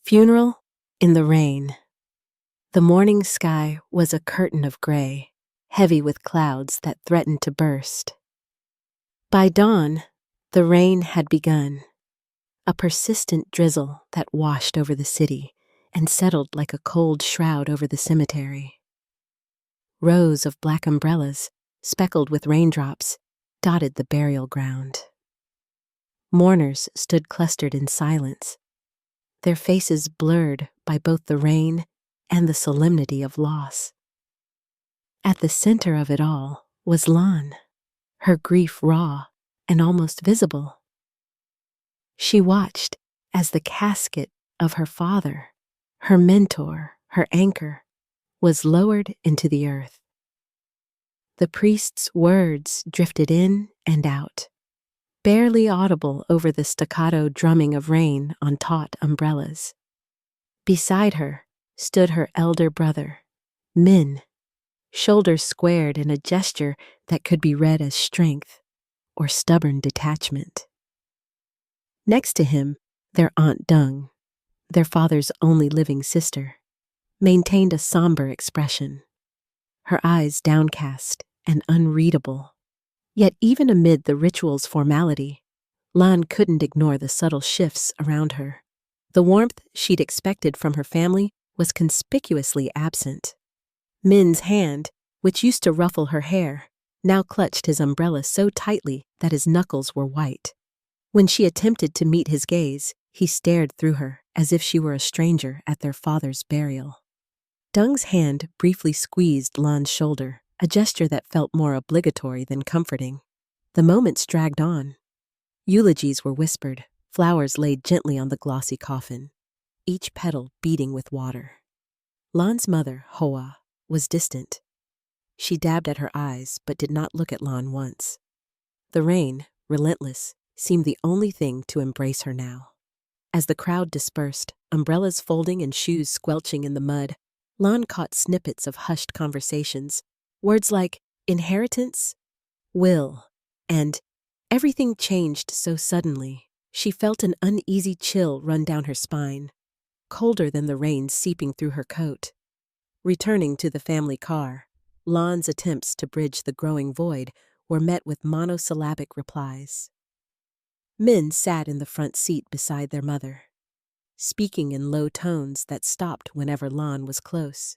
Funeral in the rain. The morning sky was a curtain of gray, heavy with clouds that threatened to burst. By dawn, the rain had begun, a persistent drizzle that washed over the city and settled like a cold shroud over the cemetery. Rows of black umbrellas, speckled with raindrops, dotted the burial ground. Mourners stood clustered in silence, their faces blurred by both the rain and the solemnity of loss. At the center of it all was Lan, her grief raw and almost visible. She watched as the casket of her father, her mentor, her anchor, was lowered into the earth. The priest's words drifted in and out, barely audible over the staccato drumming of rain on taut umbrellas. Beside her stood her elder brother, Min, shoulders squared in a gesture that could be read as strength or stubborn detachment. Next to him, their Aunt Dung, their father's only living sister, maintained a somber expression, her eyes downcast and unreadable. Yet even amid the ritual's formality, Lan couldn't ignore the subtle shifts around her. The warmth she'd expected from her family was conspicuously absent. Min's hand, which used to ruffle her hair, now clutched his umbrella so tightly that his knuckles were white. When she attempted to meet his gaze, he stared through her as if she were a stranger at their father's burial. Dung's hand briefly squeezed Lan's shoulder, a gesture that felt more obligatory than comforting. The moments dragged on. Eulogies were whispered, flowers laid gently on the glossy coffin, each petal beating with water. Lan's mother, Hoa, was distant. She dabbed at her eyes but did not look at Lan once. The rain, relentless, seemed the only thing to embrace her now. As the crowd dispersed, umbrellas folding and shoes squelching in the mud, Lan caught snippets of hushed conversations. Words like inheritance, will, and everything changed so suddenly. She felt an uneasy chill run down her spine, colder than the rain seeping through her coat. Returning to the family car, Lan's attempts to bridge the growing void were met with monosyllabic replies. Min sat in the front seat beside their mother, speaking in low tones that stopped whenever Lan was close.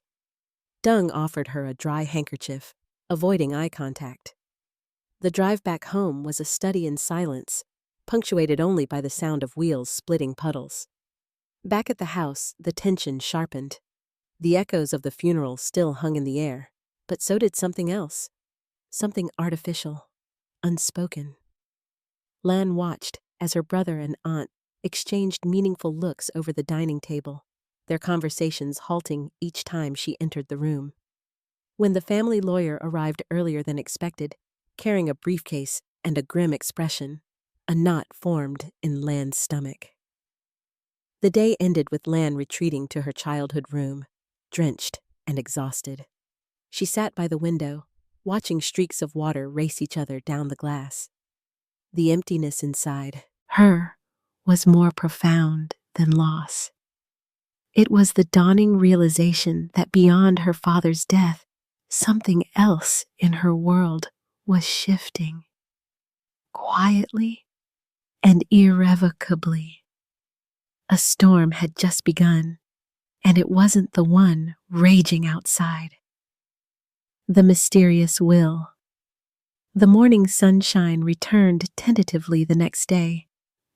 Dung offered her a dry handkerchief, avoiding eye contact. The drive back home was a study in silence, punctuated only by the sound of wheels splitting puddles. Back at the house, the tension sharpened. The echoes of the funeral still hung in the air, but so did something else, something artificial, unspoken. Lan watched as her brother and aunt exchanged meaningful looks over the dining table, their conversations halting each time she entered the room. When the family lawyer arrived earlier than expected, carrying a briefcase and a grim expression, a knot formed in Lan's stomach. The day ended with Lan retreating to her childhood room, drenched and exhausted. She sat by the window, watching streaks of water race each other down the glass. The emptiness inside her was more profound than loss. It was the dawning realization that beyond her father's death, something else in her world was shifting, quietly and irrevocably. A storm had just begun, and it wasn't the one raging outside. The mysterious will. The morning sunshine returned tentatively the next day,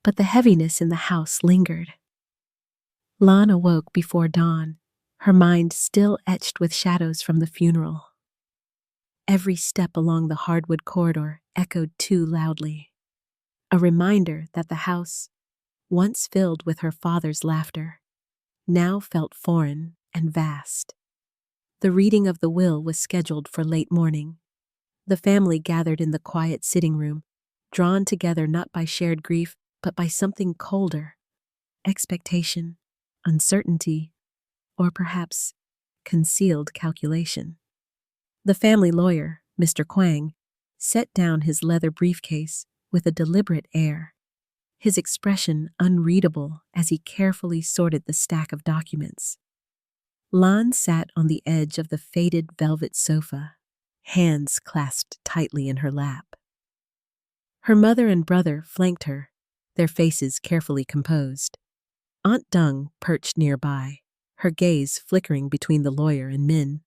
but the heaviness in the house lingered. Lan awoke before dawn, her mind still etched with shadows from the funeral. Every step along the hardwood corridor echoed too loudly, a reminder that the house, once filled with her father's laughter, now felt foreign and vast. The reading of the will was scheduled for late morning. The family gathered in the quiet sitting room, drawn together not by shared grief, but by something colder, expectation, uncertainty, or perhaps concealed calculation. The family lawyer, Mr. Quang, set down his leather briefcase with a deliberate air. his expression unreadable as he carefully sorted the stack of documents. Lan sat on the edge of the faded velvet sofa, hands clasped tightly in her lap. Her mother and brother flanked her, their faces carefully composed. Aunt Dung perched nearby, her gaze flickering between the lawyer and Min,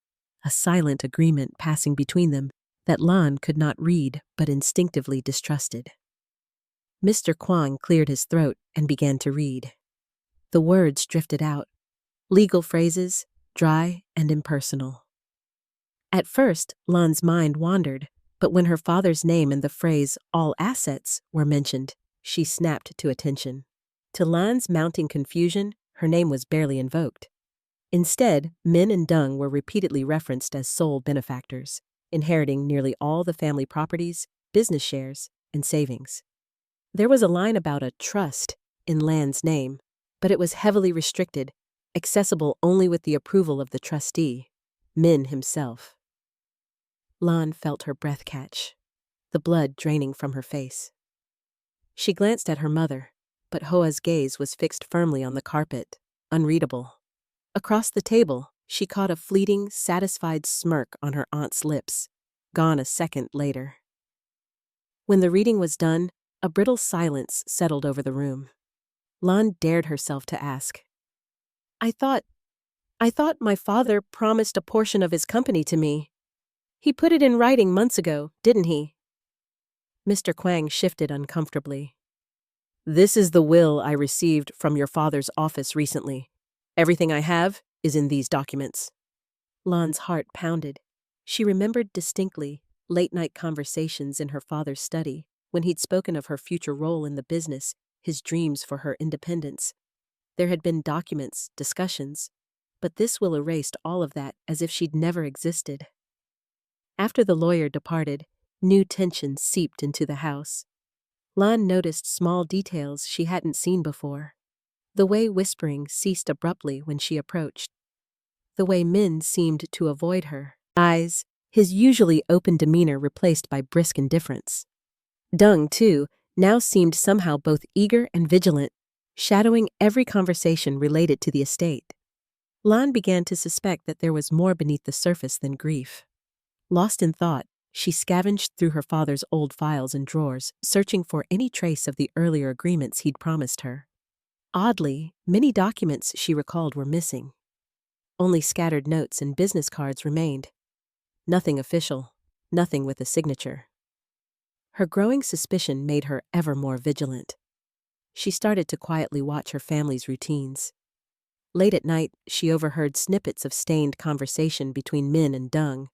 a silent agreement passing between them that Lan could not read but instinctively distrusted. Mr. Kwong cleared his throat and began to read. The words drifted out, legal phrases, dry and impersonal. At first, Lan's mind wandered, but when her father's name and the phrase, "all assets," were mentioned, she snapped to attention. To Lan's mounting confusion, her name was barely invoked. Instead, Min and Dung were repeatedly referenced as sole benefactors, inheriting nearly all the family properties, business shares, and savings. There was a line about a trust in Lan's name, but it was heavily restricted, accessible only with the approval of the trustee, Min himself. Lan felt her breath catch, the blood draining from her face. She glanced at her mother, but Hoa's gaze was fixed firmly on the carpet, unreadable. Across the table, she caught a fleeting, satisfied smirk on her aunt's lips, gone a second later. When the reading was done, a brittle silence settled over the room. Lan dared herself to ask, I thought my father promised a portion of his company to me. He put it in writing months ago, didn't he?" Mr. Kwang shifted uncomfortably. "This is the will I received from your father's office recently. Everything I have is in these documents." Lan's heart pounded. She remembered distinctly late-night conversations in her father's study when he'd spoken of her future role in the business, his dreams for her independence. There had been documents, discussions, but this will erased all of that as if she'd never existed. After the lawyer departed, new tension seeped into the house. Lan noticed small details she hadn't seen before. The way whispering ceased abruptly when she approached. The way Min seemed to avoid her. Eyes, his usually open demeanor replaced by brisk indifference. Dung, too, now seemed somehow both eager and vigilant, shadowing every conversation related to the estate. Lan began to suspect that there was more beneath the surface than grief. Lost in thought, she scavenged through her father's old files and drawers, searching for any trace of the earlier agreements he'd promised her. Oddly, many documents she recalled were missing. Only scattered notes and business cards remained. Nothing official, nothing with a signature. Her growing suspicion made her ever more vigilant. She started to quietly watch her family's routines. Late at night, she overheard snippets of stained conversation between Min and Dung.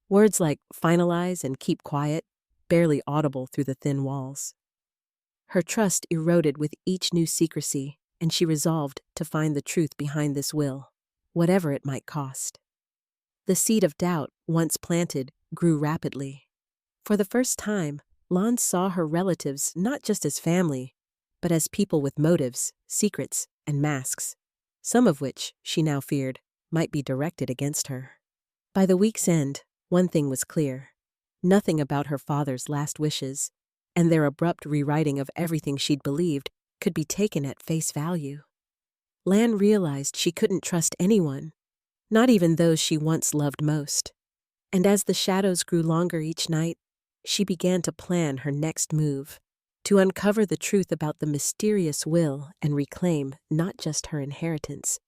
Words like finalize and keep quiet, barely audible through the thin walls. Her trust eroded with each new secrecy, and she resolved to find the truth behind this will, whatever it might cost. The seed of doubt, once planted, grew rapidly. For the first time, Lan saw her relatives not just as family, but as people with motives, secrets, and masks, some of which, she now feared, might be directed against her. By the week's end, one thing was clear. Nothing about her father's last wishes, and their abrupt rewriting of everything she'd believed, could be taken at face value. Lan realized she couldn't trust anyone, not even those she once loved most. And as the shadows grew longer each night, she began to plan her next move, to uncover the truth about the mysterious will and reclaim not just her inheritance,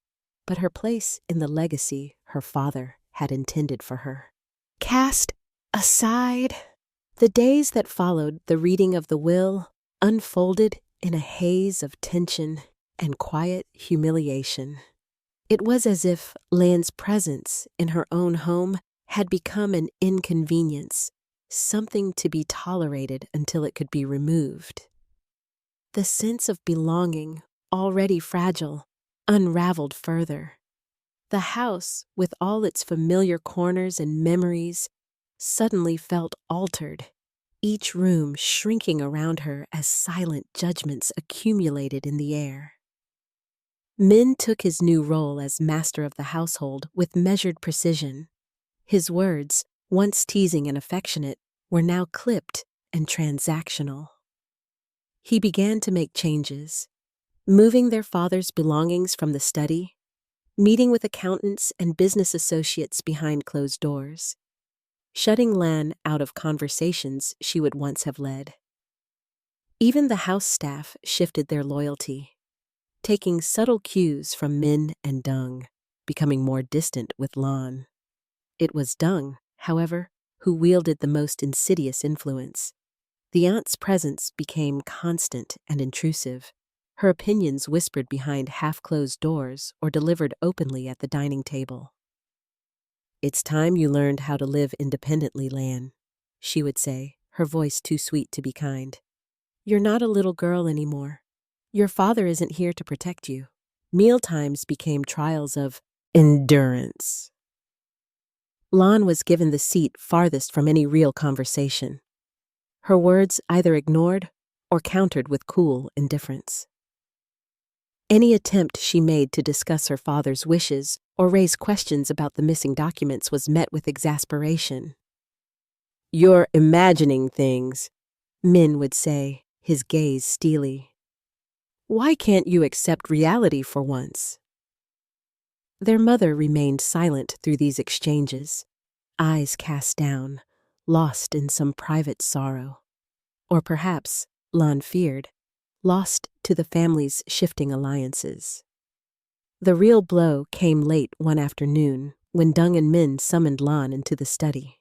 but her place in the legacy her father had intended for her. Cast aside, the days that followed the reading of the will unfolded in a haze of tension and quiet humiliation. It was as if Lan's presence in her own home had become an inconvenience, something to be tolerated until it could be removed. The sense of belonging, already fragile, unraveled further. The house, with all its familiar corners and memories, suddenly felt altered, each room shrinking around her as silent judgments accumulated in the air. Min took his new role as master of the household with measured precision. His words, once teasing and affectionate, were now clipped and transactional. He began to make changes, moving their father's belongings from the study, meeting with accountants and business associates behind closed doors, shutting Lan out of conversations she would once have led. Even the house staff shifted their loyalty, taking subtle cues from Min and Dung, becoming more distant with Lan. It was Dung, however, who wielded the most insidious influence. The aunt's presence became constant and intrusive, her opinions whispered behind half-closed doors or delivered openly at the dining table. "It's time you learned how to live independently, Lan," she would say, her voice too sweet to be kind. "You're not a little girl anymore. Your father isn't here to protect you." Mealtimes became trials of endurance. Lan was given the seat farthest from any real conversation, her words either ignored or countered with cool indifference. Any attempt she made to discuss her father's wishes or raise questions about the missing documents was met with exasperation. "You're imagining things," Min would say, his gaze steely. "Why can't you accept reality for once?" Their mother remained silent through these exchanges, eyes cast down, lost in some private sorrow. Or perhaps, Lan feared, lost to the family's shifting alliances. The real blow came late one afternoon when Dung and Min summoned Lan into the study.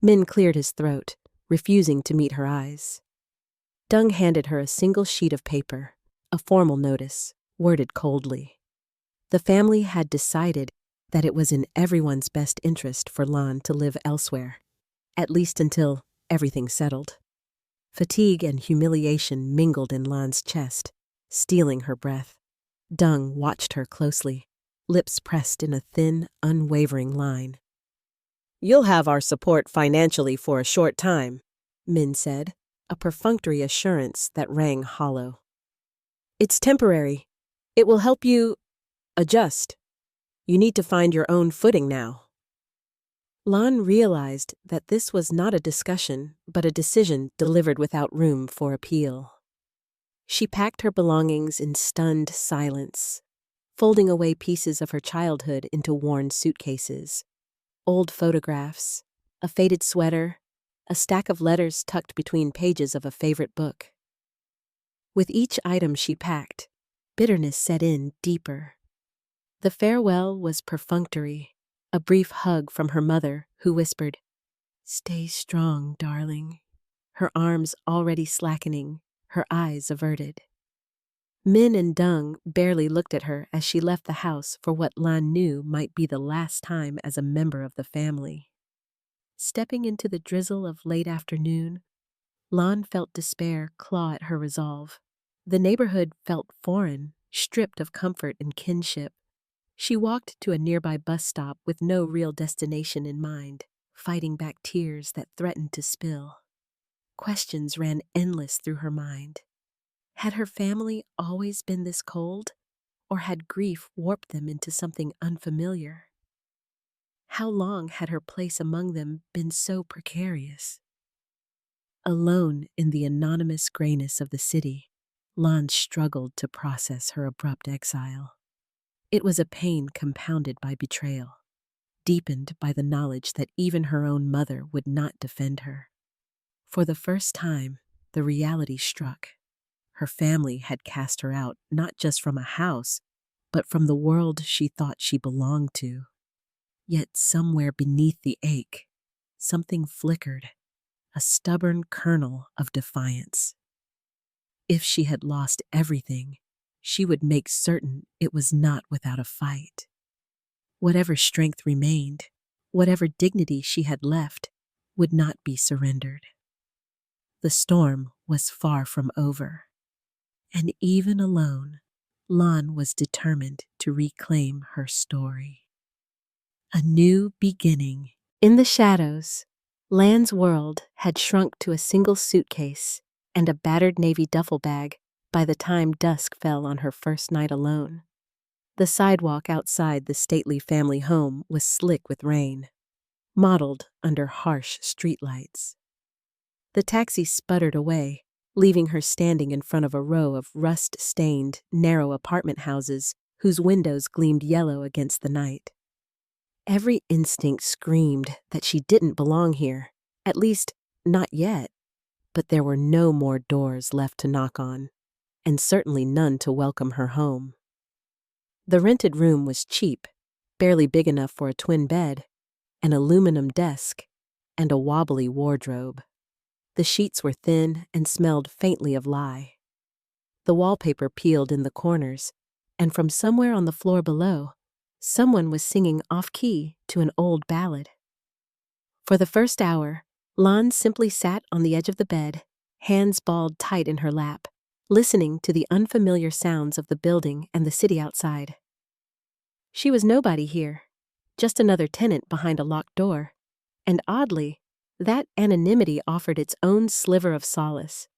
Min cleared his throat, refusing to meet her eyes. Dung handed her a single sheet of paper, a formal notice, worded coldly. The family had decided that it was in everyone's best interest for Lan to live elsewhere, at least until everything settled. Fatigue and humiliation mingled in Lan's chest, stealing her breath. Dung watched her closely, lips pressed in a thin, unwavering line. "You'll have our support financially for a short time," Min said, a perfunctory assurance that rang hollow. "It's temporary. It will help you adjust. You need to find your own footing now." Lan realized that this was not a discussion, but a decision delivered without room for appeal. She packed her belongings in stunned silence, folding away pieces of her childhood into worn suitcases, old photographs, a faded sweater, a stack of letters tucked between pages of a favorite book. With each item she packed, bitterness set in deeper. The farewell was perfunctory, a brief hug from her mother, who whispered, "Stay strong, darling," her arms already slackening, her eyes averted. Min and Dung barely looked at her as she left the house for what Lan knew might be the last time as a member of the family. Stepping into the drizzle of late afternoon, Lan felt despair claw at her resolve. The neighborhood felt foreign, stripped of comfort and kinship. She walked to a nearby bus stop with no real destination in mind, fighting back tears that threatened to spill. Questions ran endless through her mind. Had her family always been this cold, or had grief warped them into something unfamiliar? How long had her place among them been so precarious? Alone in the anonymous grayness of the city, Lan struggled to process her abrupt exile. It was a pain compounded by betrayal, deepened by the knowledge that even her own mother would not defend her. For the first time, the reality struck. Her family had cast her out not just from a house, but from the world she thought she belonged to. Yet somewhere beneath the ache, something flickered, a stubborn kernel of defiance. If she had lost everything, she would make certain it was not without a fight. Whatever strength remained, whatever dignity she had left, would not be surrendered. The storm was far from over, and even alone, Lan was determined to reclaim her story. A new beginning. In the shadows, Lan's world had shrunk to a single suitcase and a battered navy duffel bag by the time dusk fell on her first night alone. The sidewalk outside the stately family home was slick with rain, mottled under harsh streetlights. The taxi sputtered away, leaving her standing in front of a row of rust-stained, narrow apartment houses whose windows gleamed yellow against the night. Every instinct screamed that she didn't belong here, at least, not yet. But there were no more doors left to knock on, and certainly none to welcome her home. The rented room was cheap, barely big enough for a twin bed, an aluminum desk, and a wobbly wardrobe. The sheets were thin and smelled faintly of lye. The wallpaper peeled in the corners, and from somewhere on the floor below, someone was singing off-key to an old ballad. For the first hour, Lon simply sat on the edge of the bed, hands balled tight in her lap, listening to the unfamiliar sounds of the building and the city outside. She was nobody here, just another tenant behind a locked door, and oddly, that anonymity offered its own sliver of solace.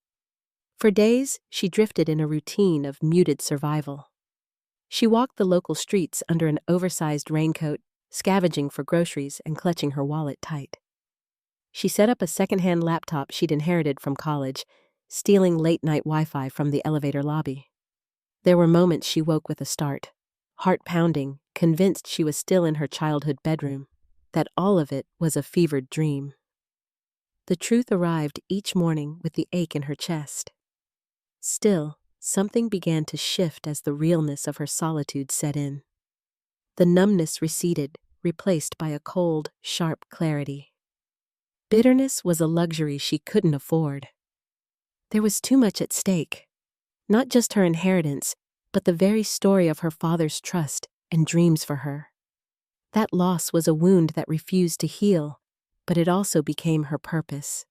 For days, she drifted in a routine of muted survival. She walked the local streets under an oversized raincoat, scavenging for groceries and clutching her wallet tight. She set up a secondhand laptop she'd inherited from college, stealing late-night Wi-Fi from the elevator lobby. There were moments she woke with a start, heart pounding, convinced she was still in her childhood bedroom, that all of it was a fevered dream. The truth arrived each morning with the ache in her chest. Still, something began to shift as the realness of her solitude set in. The numbness receded, replaced by a cold, sharp clarity. Bitterness was a luxury she couldn't afford. There was too much at stake. Not just her inheritance, but the very story of her father's trust and dreams for her. That loss was a wound that refused to heal, but it also became her purpose.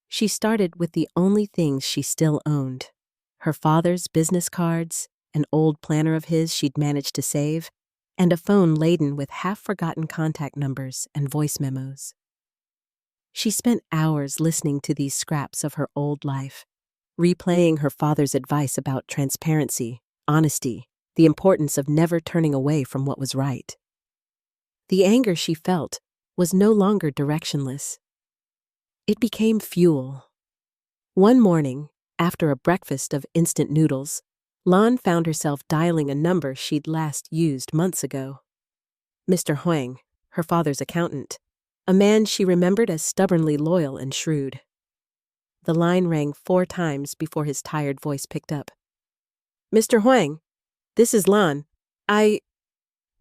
She started with the only things she still owned: her father's business cards, an old planner of his she'd managed to save, and a phone laden with half-forgotten contact numbers and voice memos. She spent hours listening to these scraps of her old life, replaying her father's advice about transparency, honesty, the importance of never turning away from what was right. The anger she felt was no longer directionless. It became fuel. One morning, after a breakfast of instant noodles, Lan found herself dialing a number she'd last used months ago. Mr. Huang, her father's accountant, a man she remembered as stubbornly loyal and shrewd. The line rang 4 times before his tired voice picked up. "Mr. Huang, this is Lan.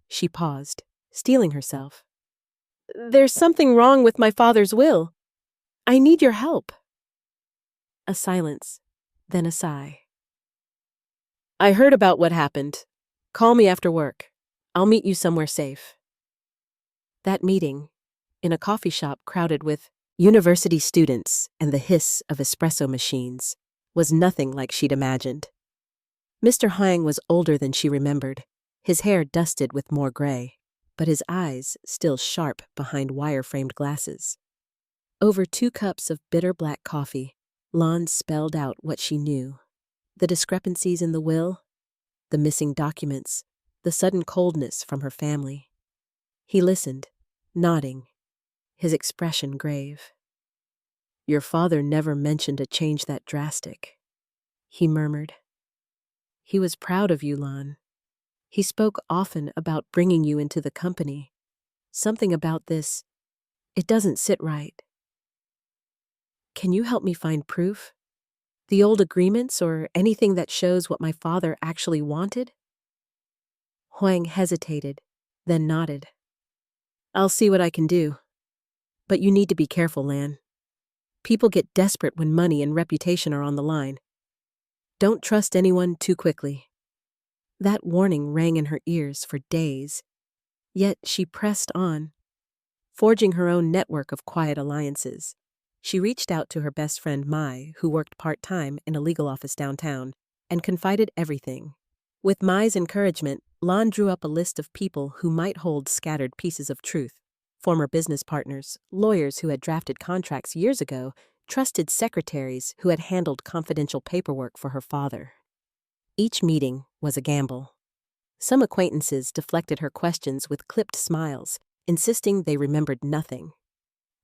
She paused, steeling herself. "There's something wrong with my father's will. I need your help." A silence, then a sigh. "I heard about what happened. Call me after work. I'll meet you somewhere safe." That meeting, in a coffee shop crowded with university students and the hiss of espresso machines, was nothing like she'd imagined. Mr. Huang was older than she remembered, his hair dusted with more gray, but his eyes still sharp behind wire-framed glasses. Over 2 cups of bitter black coffee, Lan spelled out what she knew: the discrepancies in the will, the missing documents, the sudden coldness from her family. He listened, nodding, his expression grave. "Your father never mentioned a change that drastic," he murmured. "He was proud of you, Lan. He spoke often about bringing you into the company. Something about this, it doesn't sit right. Can you help me find proof? The old agreements or anything that shows what my father actually wanted?" Huang hesitated, then nodded. "I'll see what I can do. But you need to be careful, Lan. People get desperate when money and reputation are on the line. Don't trust anyone too quickly." That warning rang in her ears for days, yet she pressed on, forging her own network of quiet alliances. She reached out to her best friend Mai, who worked part-time in a legal office downtown, and confided everything. With Mai's encouragement, Lan drew up a list of people who might hold scattered pieces of truth: former business partners, lawyers who had drafted contracts years ago, trusted secretaries who had handled confidential paperwork for her father. Each meeting was a gamble. Some acquaintances deflected her questions with clipped smiles, insisting they remembered nothing.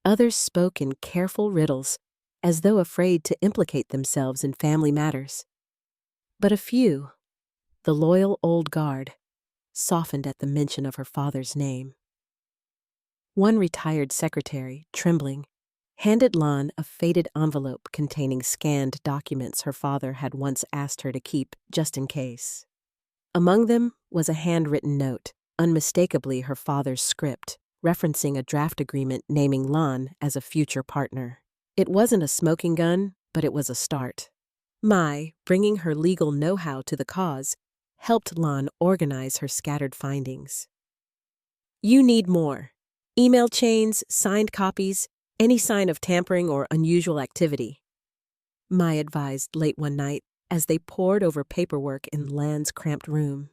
Others spoke in careful riddles, as though afraid to implicate themselves in family matters. But a few, the loyal old guard, softened at the mention of her father's name. One retired secretary, trembling, handed Lan a faded envelope containing scanned documents her father had once asked her to keep just in case. Among them was a handwritten note, unmistakably her father's script, referencing a draft agreement naming Lan as a future partner. It wasn't a smoking gun, but it was a start. Mai, bringing her legal know-how to the cause, helped Lan organize her scattered findings. You need more. Email chains, signed copies, any sign of tampering or unusual activity, Mai advised late one night as they pored over paperwork in Lan's cramped room.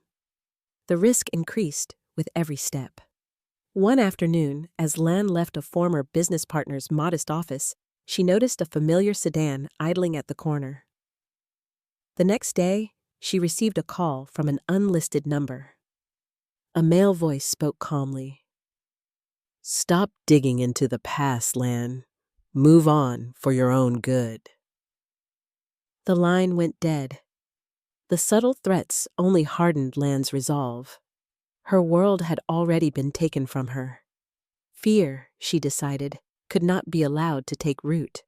The risk increased with every step. One afternoon, as Lan left a former business partner's modest office, she noticed a familiar sedan idling at the corner. The next day, she received a call from an unlisted number. A male voice spoke calmly. Stop digging into the past, Lan. Move on for your own good. The line went dead. The subtle threats only hardened Lan's resolve. Her world had already been taken from her. Fear, she decided, could not be allowed to take root.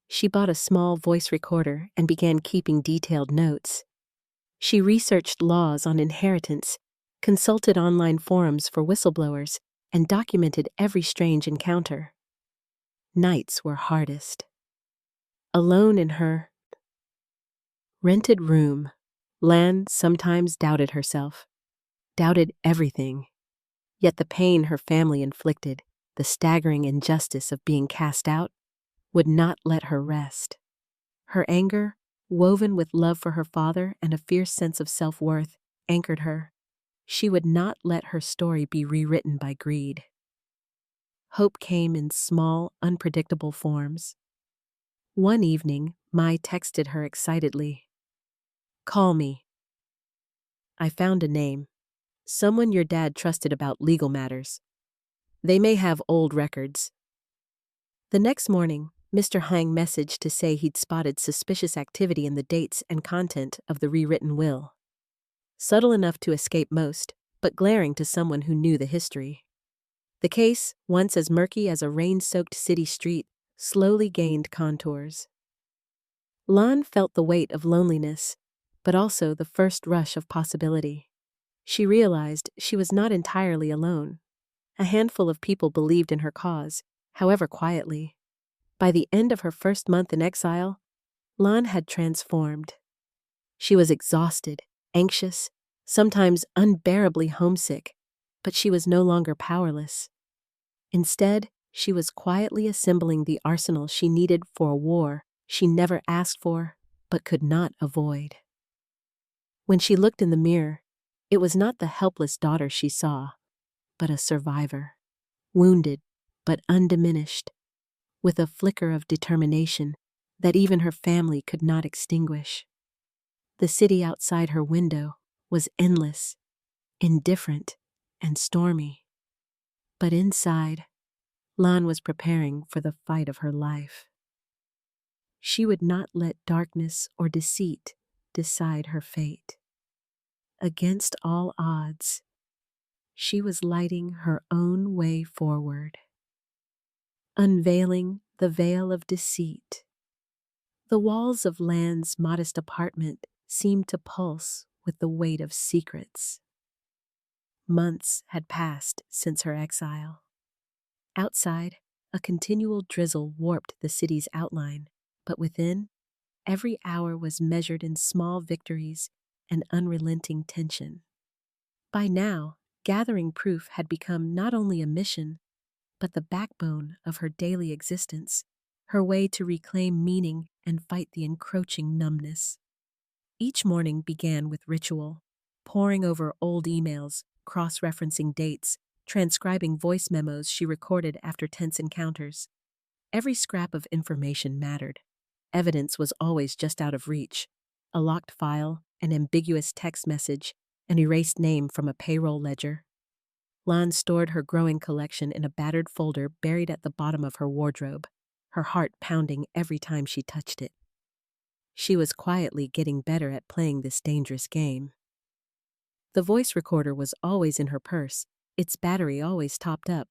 She bought a small voice recorder and began keeping detailed notes. She researched laws on inheritance, consulted online forums for whistleblowers, and documented every strange encounter. Nights were hardest. Alone in her rented room, Lan sometimes doubted herself, doubted everything. Yet the pain her family inflicted, the staggering injustice of being cast out, would not let her rest. Her anger, woven with love for her father and a fierce sense of self-worth, anchored her. She would not let her story be rewritten by greed. Hope came in small, unpredictable forms. One evening, Mai texted her excitedly. Call me. I found a name. Someone your dad trusted about legal matters. They may have old records. The next morning, Mr. Hang messaged to say he'd spotted suspicious activity in the dates and content of the rewritten will. Subtle enough to escape most, but glaring to someone who knew the history. The case, once as murky as a rain-soaked city street, slowly gained contours. Lan felt the weight of loneliness, but also the first rush of possibility. She realized she was not entirely alone. A handful of people believed in her cause, however quietly. By the end of her first month in exile, Lan had transformed. She was exhausted, anxious, sometimes unbearably homesick, but she was no longer powerless. Instead, she was quietly assembling the arsenal she needed for a war she never asked for, but could not avoid. When she looked in the mirror, it was not the helpless daughter she saw, but a survivor, wounded but undiminished, with a flicker of determination that even her family could not extinguish. The city outside her window was endless, indifferent, and stormy. But inside, Lan was preparing for the fight of her life. She would not let darkness or deceit decide her fate. Against all odds, she was lighting her own way forward, unveiling the veil of deceit. The walls of Lan's modest apartment seemed to pulse with the weight of secrets. Months had passed since her exile. Outside, a continual drizzle warped the city's outline, but within, every hour was measured in small victories and unrelenting tension. By now, gathering proof had become not only a mission, but the backbone of her daily existence, her way to reclaim meaning and fight the encroaching numbness. Each morning began with ritual, poring over old emails, cross-referencing dates, transcribing voice memos she recorded after tense encounters. Every scrap of information mattered. Evidence was always just out of reach. A locked file, an ambiguous text message, an erased name from a payroll ledger. Lan stored her growing collection in a battered folder buried at the bottom of her wardrobe, her heart pounding every time she touched it. She was quietly getting better at playing this dangerous game. The voice recorder was always in her purse, its battery always topped up.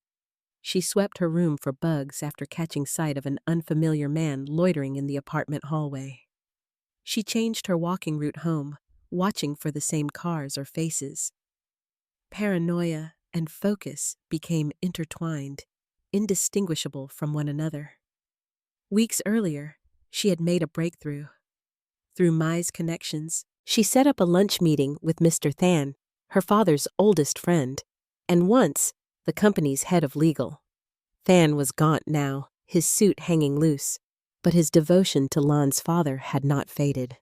She swept her room for bugs after catching sight of an unfamiliar man loitering in the apartment hallway. She changed her walking route home, watching for the same cars or faces. Paranoia and focus became intertwined, indistinguishable from one another. Weeks earlier, she had made a breakthrough. Through Mai's connections, she set up a lunch meeting with Mr. Than, her father's oldest friend, and once the company's head of legal. Than was gaunt now, his suit hanging loose, but his devotion to Lan's father had not faded.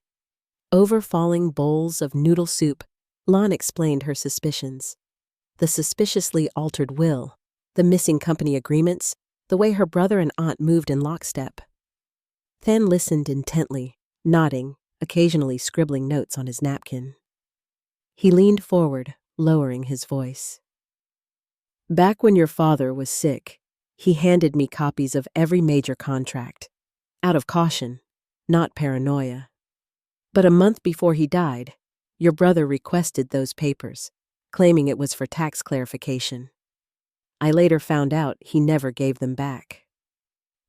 Over falling bowls of noodle soup, Lan explained her suspicions. The suspiciously altered will, the missing company agreements, the way her brother and aunt moved in lockstep. Than listened intently, nodding, occasionally scribbling notes on his napkin. He leaned forward, lowering his voice. Back when your father was sick, he handed me copies of every major contract. Out of caution, not paranoia. But a month before he died, your brother requested those papers, claiming it was for tax clarification. I later found out he never gave them back.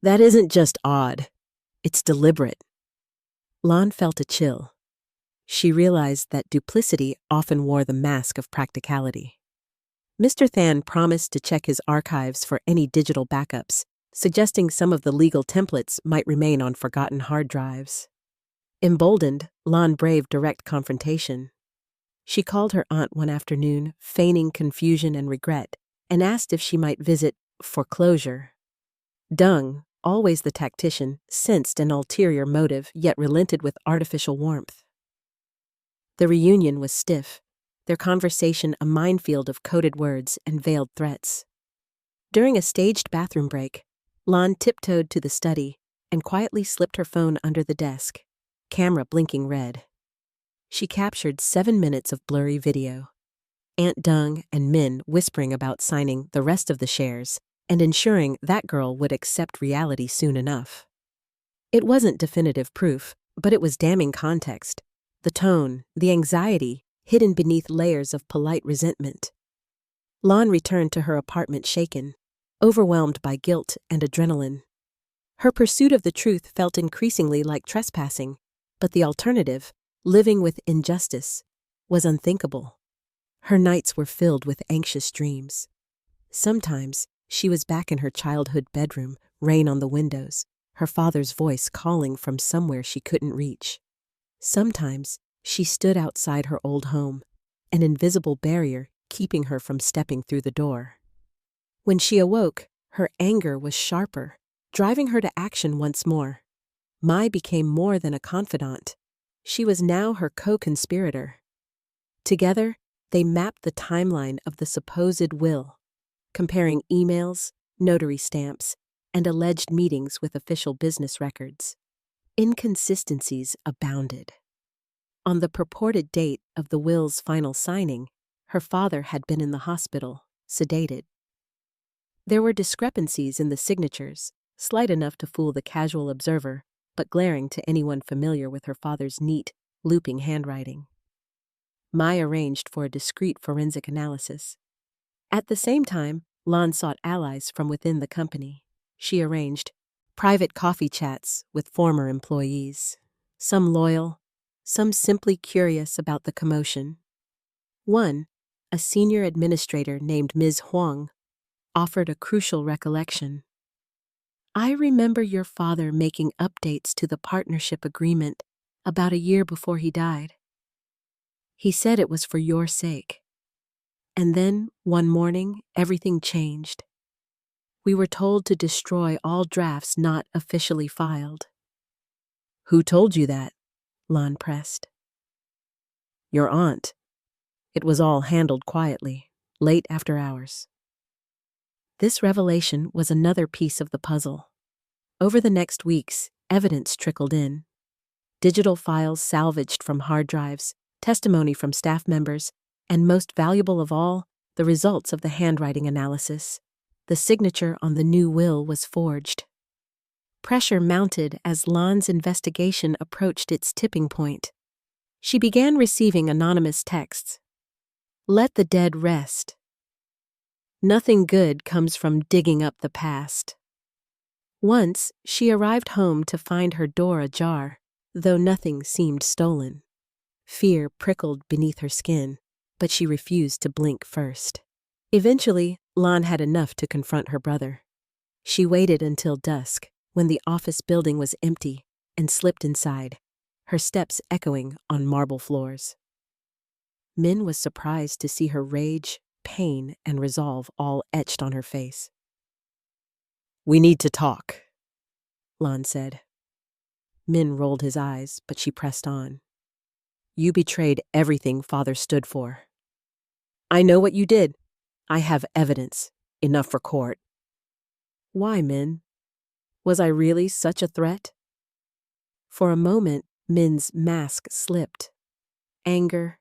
That isn't just odd. It's deliberate. Lan felt a chill. She realized that duplicity often wore the mask of practicality. Mr. Than promised to check his archives for any digital backups, suggesting some of the legal templates might remain on forgotten hard drives. Emboldened, Lan braved direct confrontation. She called her aunt one afternoon, feigning confusion and regret, and asked if she might visit for closure. Dung, always the tactician, sensed an ulterior motive yet relented with artificial warmth. The reunion was stiff, their conversation a minefield of coded words and veiled threats. During a staged bathroom break, Lan tiptoed to the study and quietly slipped her phone under the desk, camera blinking red. She captured 7 minutes of blurry video. Aunt Dung and Min whispering about signing the rest of the shares and ensuring that girl would accept reality soon enough. It wasn't definitive proof, but it was damning context. The tone, the anxiety, hidden beneath layers of polite resentment. Lan returned to her apartment shaken, overwhelmed by guilt and adrenaline. Her pursuit of the truth felt increasingly like trespassing, but the alternative, living with injustice, was unthinkable. Her nights were filled with anxious dreams. Sometimes, she was back in her childhood bedroom, rain on the windows, her father's voice calling from somewhere she couldn't reach. Sometimes, she stood outside her old home, an invisible barrier keeping her from stepping through the door. When she awoke, her anger was sharper, driving her to action once more. Mai became more than a confidant. She was now her co-conspirator. Together, they mapped the timeline of the supposed will, comparing emails, notary stamps, and alleged meetings with official business records. Inconsistencies abounded. On the purported date of the will's final signing, her father had been in the hospital, sedated. There were discrepancies in the signatures, slight enough to fool the casual observer, but glaring to anyone familiar with her father's neat, looping handwriting. Mai arranged for a discreet forensic analysis. At the same time, Lan sought allies from within the company. She arranged private coffee chats with former employees, some loyal, some simply curious about the commotion. One, a senior administrator named Ms. Huang, offered a crucial recollection. I remember your father making updates to the partnership agreement about a year before he died. He said it was for your sake. And then, one morning, everything changed. We were told to destroy all drafts not officially filed. Who told you that? Lan pressed. Your aunt. It was all handled quietly, late after hours. This revelation was another piece of the puzzle. Over the next weeks, evidence trickled in. Digital files salvaged from hard drives, testimony from staff members, and most valuable of all, the results of the handwriting analysis. The signature on the new will was forged. Pressure mounted as Lan's investigation approached its tipping point. She began receiving anonymous texts. "Let the dead rest. Nothing good comes from digging up the past." Once, she arrived home to find her door ajar, though nothing seemed stolen. Fear prickled beneath her skin, but she refused to blink first. Eventually, Lan had enough to confront her brother. She waited until dusk, when the office building was empty, and slipped inside, her steps echoing on marble floors. Min was surprised to see her rage, pain, and resolve all etched on her face. "We need to talk," Lan said. Min rolled his eyes, but she pressed on. "You betrayed everything Father stood for." "I know what you did. I have evidence, enough for court." "Why, Min? Was I really such a threat?" For a moment, Min's mask slipped. Anger,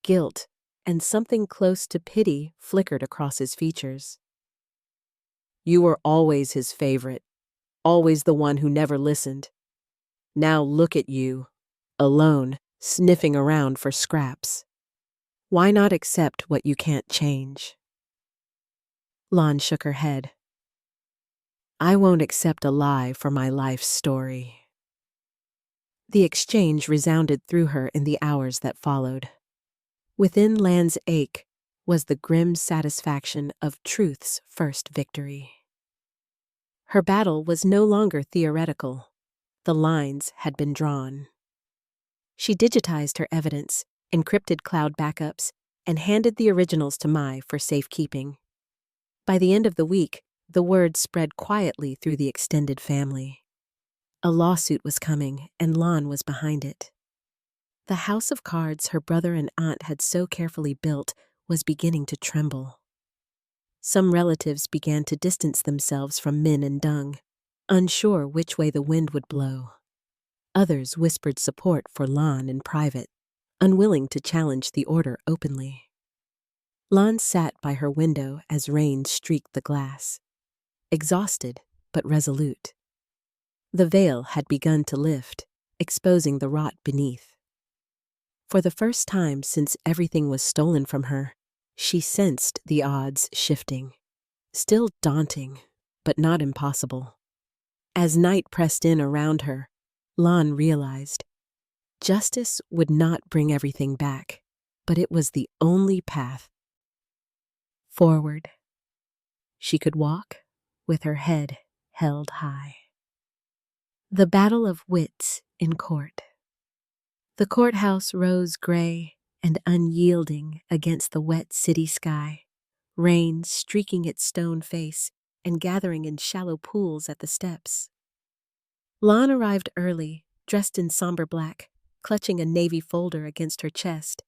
guilt, and something close to pity flickered across his features. "You were always his favorite, always the one who never listened. Now look at you, alone, sniffing around for scraps. Why not accept what you can't change?" Lan shook her head. "I won't accept a lie for my life's story." The exchange resounded through her in the hours that followed. Within Lan's ache was the grim satisfaction of truth's first victory. Her battle was no longer theoretical. The lines had been drawn. She digitized her evidence, encrypted cloud backups, and handed the originals to Mai for safekeeping. By the end of the week, the word spread quietly through the extended family. A lawsuit was coming, and Lan was behind it. The house of cards her brother and aunt had so carefully built was beginning to tremble. Some relatives began to distance themselves from Min and Dung, unsure which way the wind would blow. Others whispered support for Lan in private, unwilling to challenge the order openly. Lan sat by her window as rain streaked the glass, exhausted but resolute. The veil had begun to lift, exposing the rot beneath. For the first time since everything was stolen from her, she sensed the odds shifting. Still daunting, but not impossible. As night pressed in around her, Lan realized justice would not bring everything back, but it was the only path forward. She could walk with her head held high. The battle of wits in court. The courthouse rose gray and unyielding against the wet city sky, rain streaking its stone face and gathering in shallow pools at the steps. Lan arrived early, dressed in somber black, clutching a navy folder against her chest,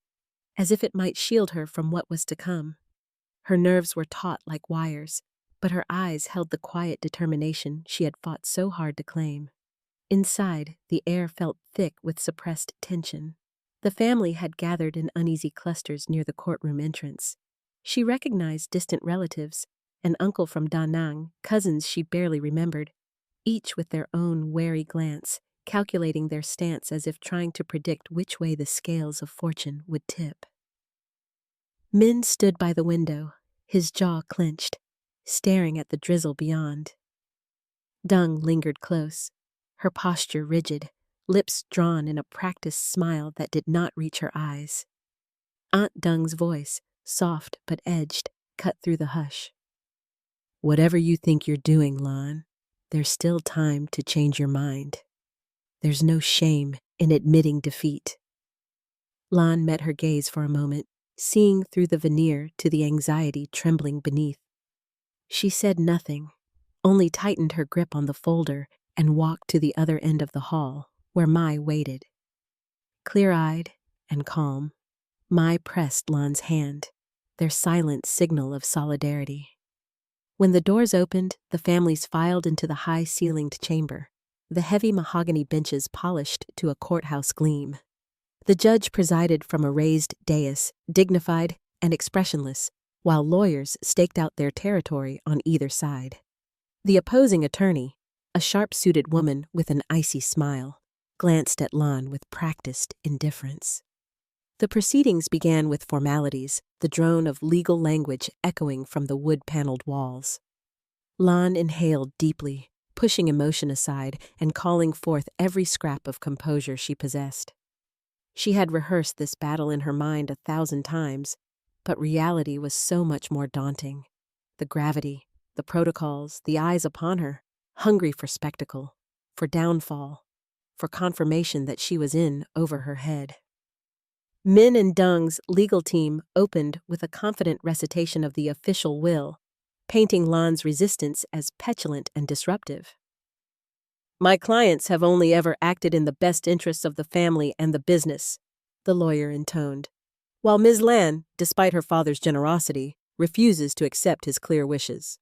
as if it might shield her from what was to come. Her nerves were taut like wires, but her eyes held the quiet determination she had fought so hard to claim. Inside, the air felt thick with suppressed tension. The family had gathered in uneasy clusters near the courtroom entrance. She recognized distant relatives, an uncle from Da Nang, cousins she barely remembered, each with their own wary glance, calculating their stance as if trying to predict which way the scales of fortune would tip. Min stood by the window, his jaw clenched, staring at the drizzle beyond. Dung lingered close, her posture rigid, lips drawn in a practiced smile that did not reach her eyes. Aunt Dung's voice, soft but edged, cut through the hush. "Whatever you think you're doing, Lan, there's still time to change your mind. There's no shame in admitting defeat." Lan met her gaze for a moment, seeing through the veneer to the anxiety trembling beneath. She said nothing, only tightened her grip on the folder and walked to the other end of the hall, where Mai waited. Clear-eyed and calm, Mai pressed Lan's hand, their silent signal of solidarity. When the doors opened, the families filed into the high-ceilinged chamber, the heavy mahogany benches polished to a courthouse gleam. The judge presided from a raised dais, dignified and expressionless, while lawyers staked out their territory on either side. The opposing attorney, a sharp-suited woman with an icy smile, glanced at Lon with practiced indifference. The proceedings began with formalities, the drone of legal language echoing from the wood-paneled walls. Lon inhaled deeply, pushing emotion aside and calling forth every scrap of composure she possessed. She had rehearsed this battle in her mind 1,000 times, but reality was so much more daunting. The gravity, the protocols, the eyes upon her, hungry for spectacle, for downfall, for confirmation that she was in over her head. Min and Dung's legal team opened with a confident recitation of the official will, painting Lan's resistance as petulant and disruptive. "My clients have only ever acted in the best interests of the family and the business," the lawyer intoned, while Ms. Lan, despite her father's generosity, refuses to accept his clear wishes.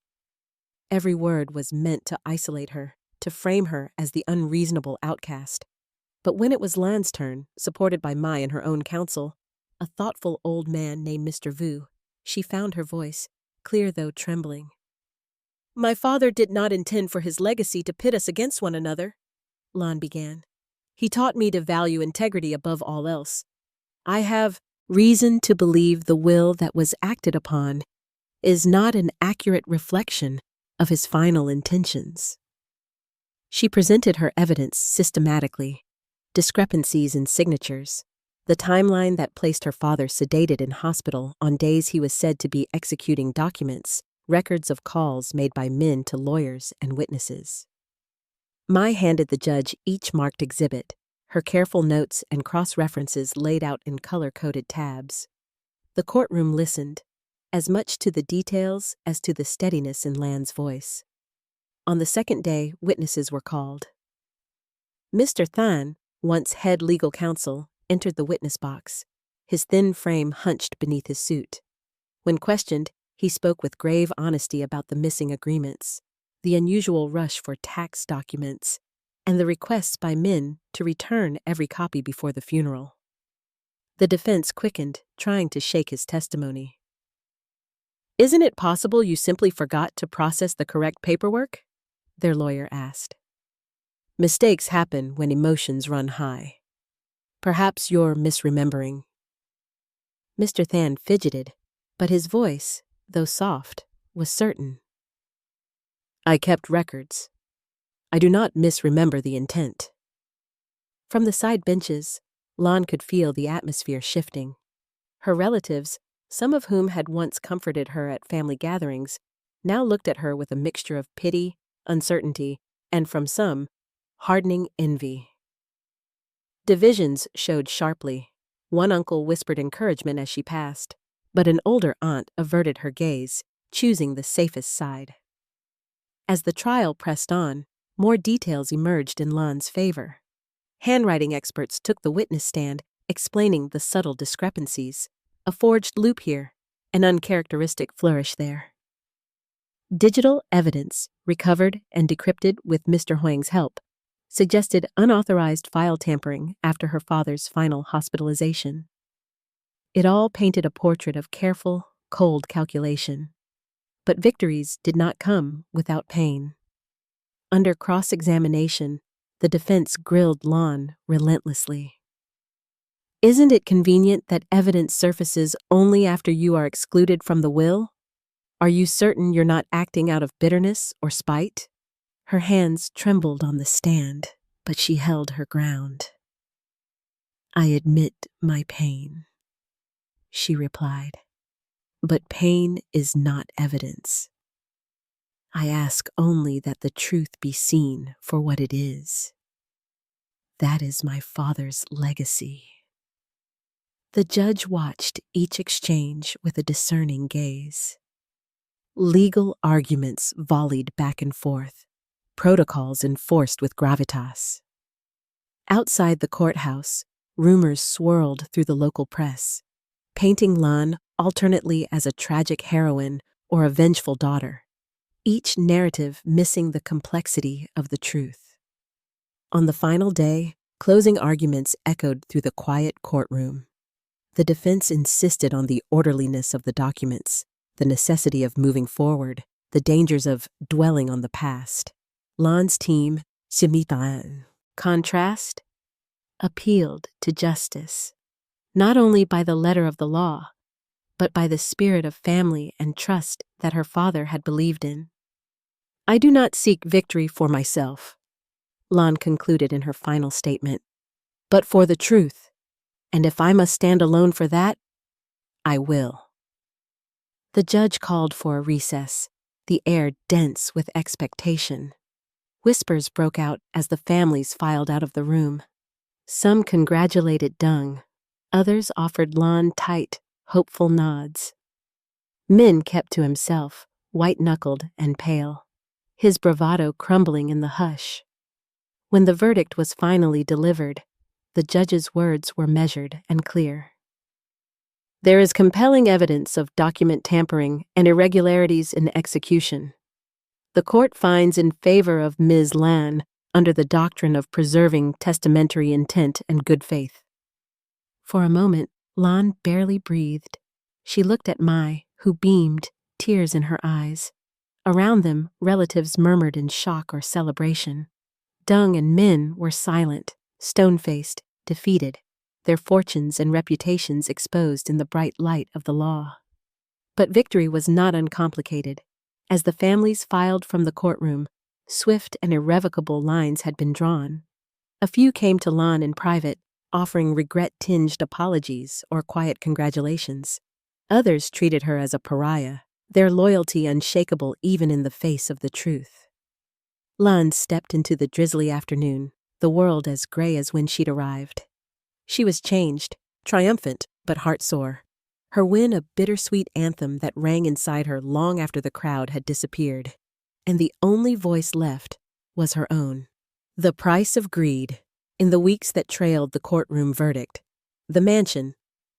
Every word was meant to isolate her, to frame her as the unreasonable outcast. But when it was Lan's turn, supported by Mai and her own counsel, a thoughtful old man named Mr. Vu, she found her voice, clear though trembling. "My father did not intend for his legacy to pit us against one another," Lan began. "He taught me to value integrity above all else. I have reason to believe the will that was acted upon is not an accurate reflection of his final intentions." She presented her evidence systematically, discrepancies in signatures, the timeline that placed her father sedated in hospital on days he was said to be executing documents, records of calls made by Min to lawyers and witnesses. Mai handed the judge each marked exhibit, her careful notes and cross-references laid out in color-coded tabs. The courtroom listened, as much to the details as to the steadiness in Lan's voice. On the second day, witnesses were called. Mr. Than, once head legal counsel, entered the witness box, his thin frame hunched beneath his suit. When questioned, he spoke with grave honesty about the missing agreements, the unusual rush for tax documents, and the requests by Min to return every copy before the funeral. The defense quickened, trying to shake his testimony. "Isn't it possible you simply forgot to process the correct paperwork?" their lawyer asked. "Mistakes happen when emotions run high. Perhaps you're misremembering." Mr. Than fidgeted, but his voice, though soft, was certain. "I kept records. I do not misremember the intent." From the side benches, Lan could feel the atmosphere shifting. Her relatives, some of whom had once comforted her at family gatherings, now looked at her with a mixture of pity, uncertainty, and from some, hardening envy. Divisions showed sharply. One uncle whispered encouragement as she passed, but an older aunt averted her gaze, choosing the safest side. As the trial pressed on, more details emerged in Lan's favor. Handwriting experts took the witness stand, explaining the subtle discrepancies, a forged loop here, an uncharacteristic flourish there. Digital evidence, recovered and decrypted with Mr. Huang's help, suggested unauthorized file tampering after her father's final hospitalization. It all painted a portrait of careful, cold calculation. But victories did not come without pain. Under cross-examination, the defense grilled Lan relentlessly. "Isn't it convenient that evidence surfaces only after you are excluded from the will? Are you certain you're not acting out of bitterness or spite?" Her hands trembled on the stand, but she held her ground. "I admit my pain," she replied. "But pain is not evidence. I ask only that the truth be seen for what it is. That is my father's legacy." The judge watched each exchange with a discerning gaze. Legal arguments volleyed back and forth, protocols enforced with gravitas. Outside the courthouse, rumors swirled through the local press, painting Lan alternately as a tragic heroine or a vengeful daughter, each narrative missing the complexity of the truth. On the final day, closing arguments echoed through the quiet courtroom. The defense insisted on the orderliness of the documents, the necessity of moving forward, the dangers of dwelling on the past. Lan's team, Simitan, contrast, appealed to justice, not only by the letter of the law, but by the spirit of family and trust that her father had believed in. I do not seek victory for myself, Lan concluded in her final statement, but for the truth, and if I must stand alone for that, I will. The judge called for a recess, the air dense with expectation. Whispers broke out as the families filed out of the room. Some congratulated Dung, others offered Lan tight, hopeful nods. Min kept to himself, white-knuckled and pale, his bravado crumbling in the hush. When the verdict was finally delivered, the judge's words were measured and clear. There is compelling evidence of document tampering and irregularities in execution. The court finds in favor of Ms. Lan under the doctrine of preserving testamentary intent and good faith. For a moment, Lan barely breathed. She looked at Mai, who beamed, tears in her eyes. Around them, relatives murmured in shock or celebration. Dung and Min were silent, stone-faced, defeated, their fortunes and reputations exposed in the bright light of the law. But victory was not uncomplicated. As the families filed from the courtroom, swift and irrevocable lines had been drawn. A few came to Lan in private, offering regret-tinged apologies or quiet congratulations. Others treated her as a pariah, their loyalty unshakable even in the face of the truth. Lan stepped into the drizzly afternoon, the world as gray as when she'd arrived. She was changed, triumphant, but heartsore. Her win a bittersweet anthem that rang inside her long after the crowd had disappeared, and the only voice left was her own. The price of greed. In the weeks that trailed the courtroom verdict, the mansion,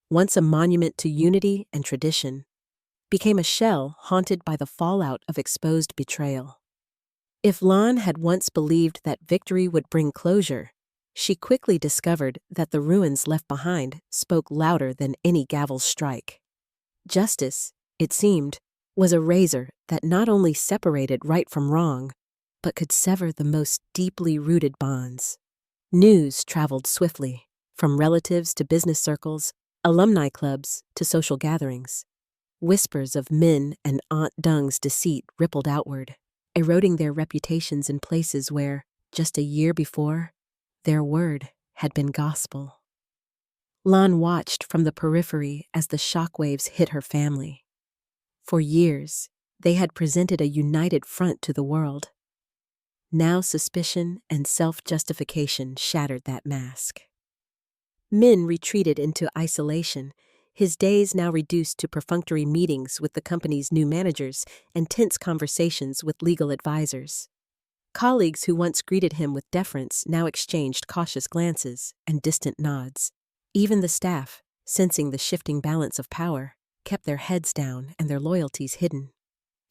once a monument to unity and tradition, became a shell haunted by the fallout of exposed betrayal. If Lan had once believed that victory would bring closure, she quickly discovered that the ruins left behind spoke louder than any gavel's strike. Justice, it seemed, was a razor that not only separated right from wrong, but could sever the most deeply rooted bonds. News traveled swiftly, from relatives to business circles, alumni clubs to social gatherings. Whispers of Min and Aunt Dung's deceit rippled outward, eroding their reputations in places where, just a year before, their word had been gospel. Lan watched from the periphery as the shockwaves hit her family. For years, they had presented a united front to the world. Now suspicion and self-justification shattered that mask. Min retreated into isolation, his days now reduced to perfunctory meetings with the company's new managers and tense conversations with legal advisors. Colleagues who once greeted him with deference now exchanged cautious glances and distant nods. Even the staff, sensing the shifting balance of power, kept their heads down and their loyalties hidden.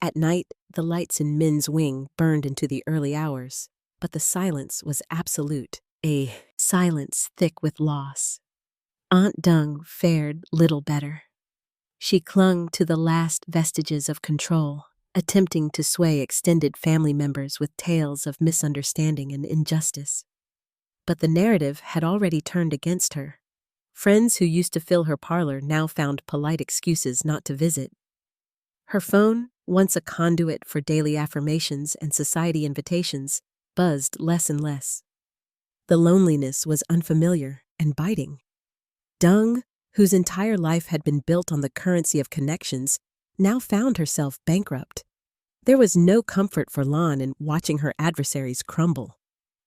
At night, the lights in Min's wing burned into the early hours, but the silence was absolute, a silence thick with loss. Aunt Dung fared little better. She clung to the last vestiges of control, attempting to sway extended family members with tales of misunderstanding and injustice. But the narrative had already turned against her. Friends who used to fill her parlor now found polite excuses not to visit. Her phone, once a conduit for daily affirmations and society invitations, buzzed less and less. The loneliness was unfamiliar and biting. Dung, whose entire life had been built on the currency of connections, now found herself bankrupt. There was no comfort for Lan in watching her adversaries crumble.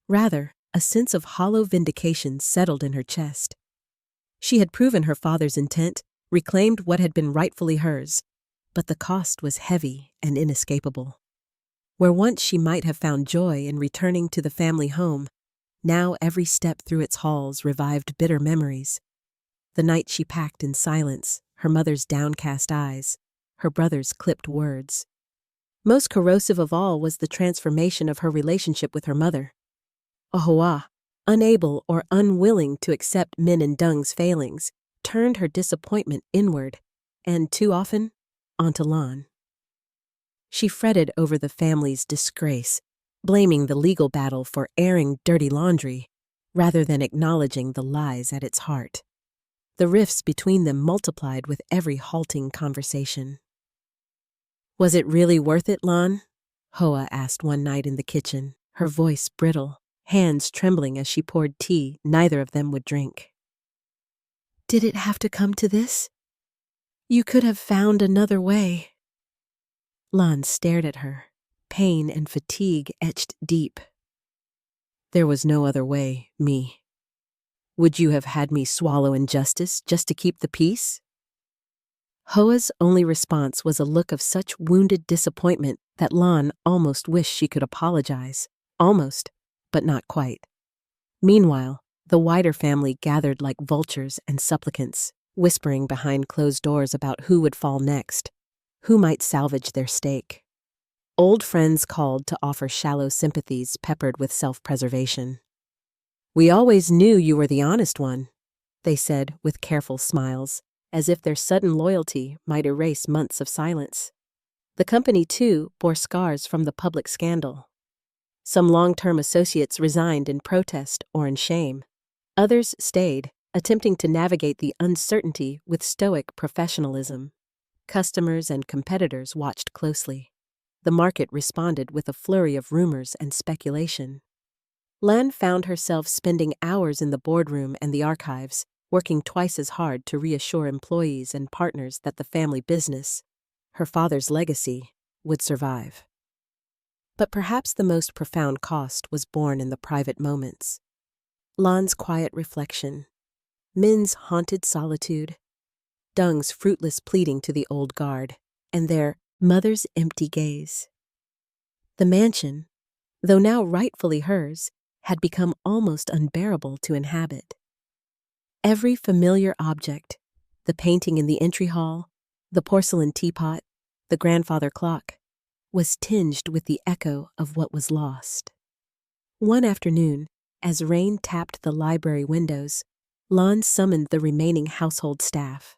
Rather, a sense of hollow vindication settled in her chest. She had proven her father's intent, reclaimed what had been rightfully hers, but the cost was heavy and inescapable. Where once she might have found joy in returning to the family home, now every step through its halls revived bitter memories. The night she packed in silence, her mother's downcast eyes, her brother's clipped words. Most corrosive of all was the transformation of her relationship with her mother. Ahoa, unable or unwilling to accept Min and Dung's failings, turned her disappointment inward, and too often, onto Lan. She fretted over the family's disgrace, blaming the legal battle for airing dirty laundry rather than acknowledging the lies at its heart. The rifts between them multiplied with every halting conversation. "Was it really worth it, Lon?" Hoa asked one night in the kitchen, her voice brittle, hands trembling as she poured tea neither of them would drink. "Did it have to come to this? You could have found another way." Lon stared at her, pain and fatigue etched deep. "There was no other way, me. Would you have had me swallow injustice just to keep the peace?" Hoa's only response was a look of such wounded disappointment that Lon almost wished she could apologize. Almost, but not quite. Meanwhile, the wider family gathered like vultures and supplicants, whispering behind closed doors about who would fall next, who might salvage their stake. Old friends called to offer shallow sympathies peppered with self-preservation. "We always knew you were the honest one," they said with careful smiles, as if their sudden loyalty might erase months of silence. The company, too, bore scars from the public scandal. Some long-term associates resigned in protest or in shame. Others stayed, attempting to navigate the uncertainty with stoic professionalism. Customers and competitors watched closely. The market responded with a flurry of rumors and speculation. Lan found herself spending hours in the boardroom and the archives, working twice as hard to reassure employees and partners that the family business, her father's legacy, would survive. But perhaps the most profound cost was borne in the private moments. Lan's quiet reflection, Min's haunted solitude, Dung's fruitless pleading to the old guard, and their mother's empty gaze. The mansion, though now rightfully hers, had become almost unbearable to inhabit. Every familiar object, the painting in the entry hall, the porcelain teapot, the grandfather clock, was tinged with the echo of what was lost. One afternoon, as rain tapped the library windows, Lan summoned the remaining household staff.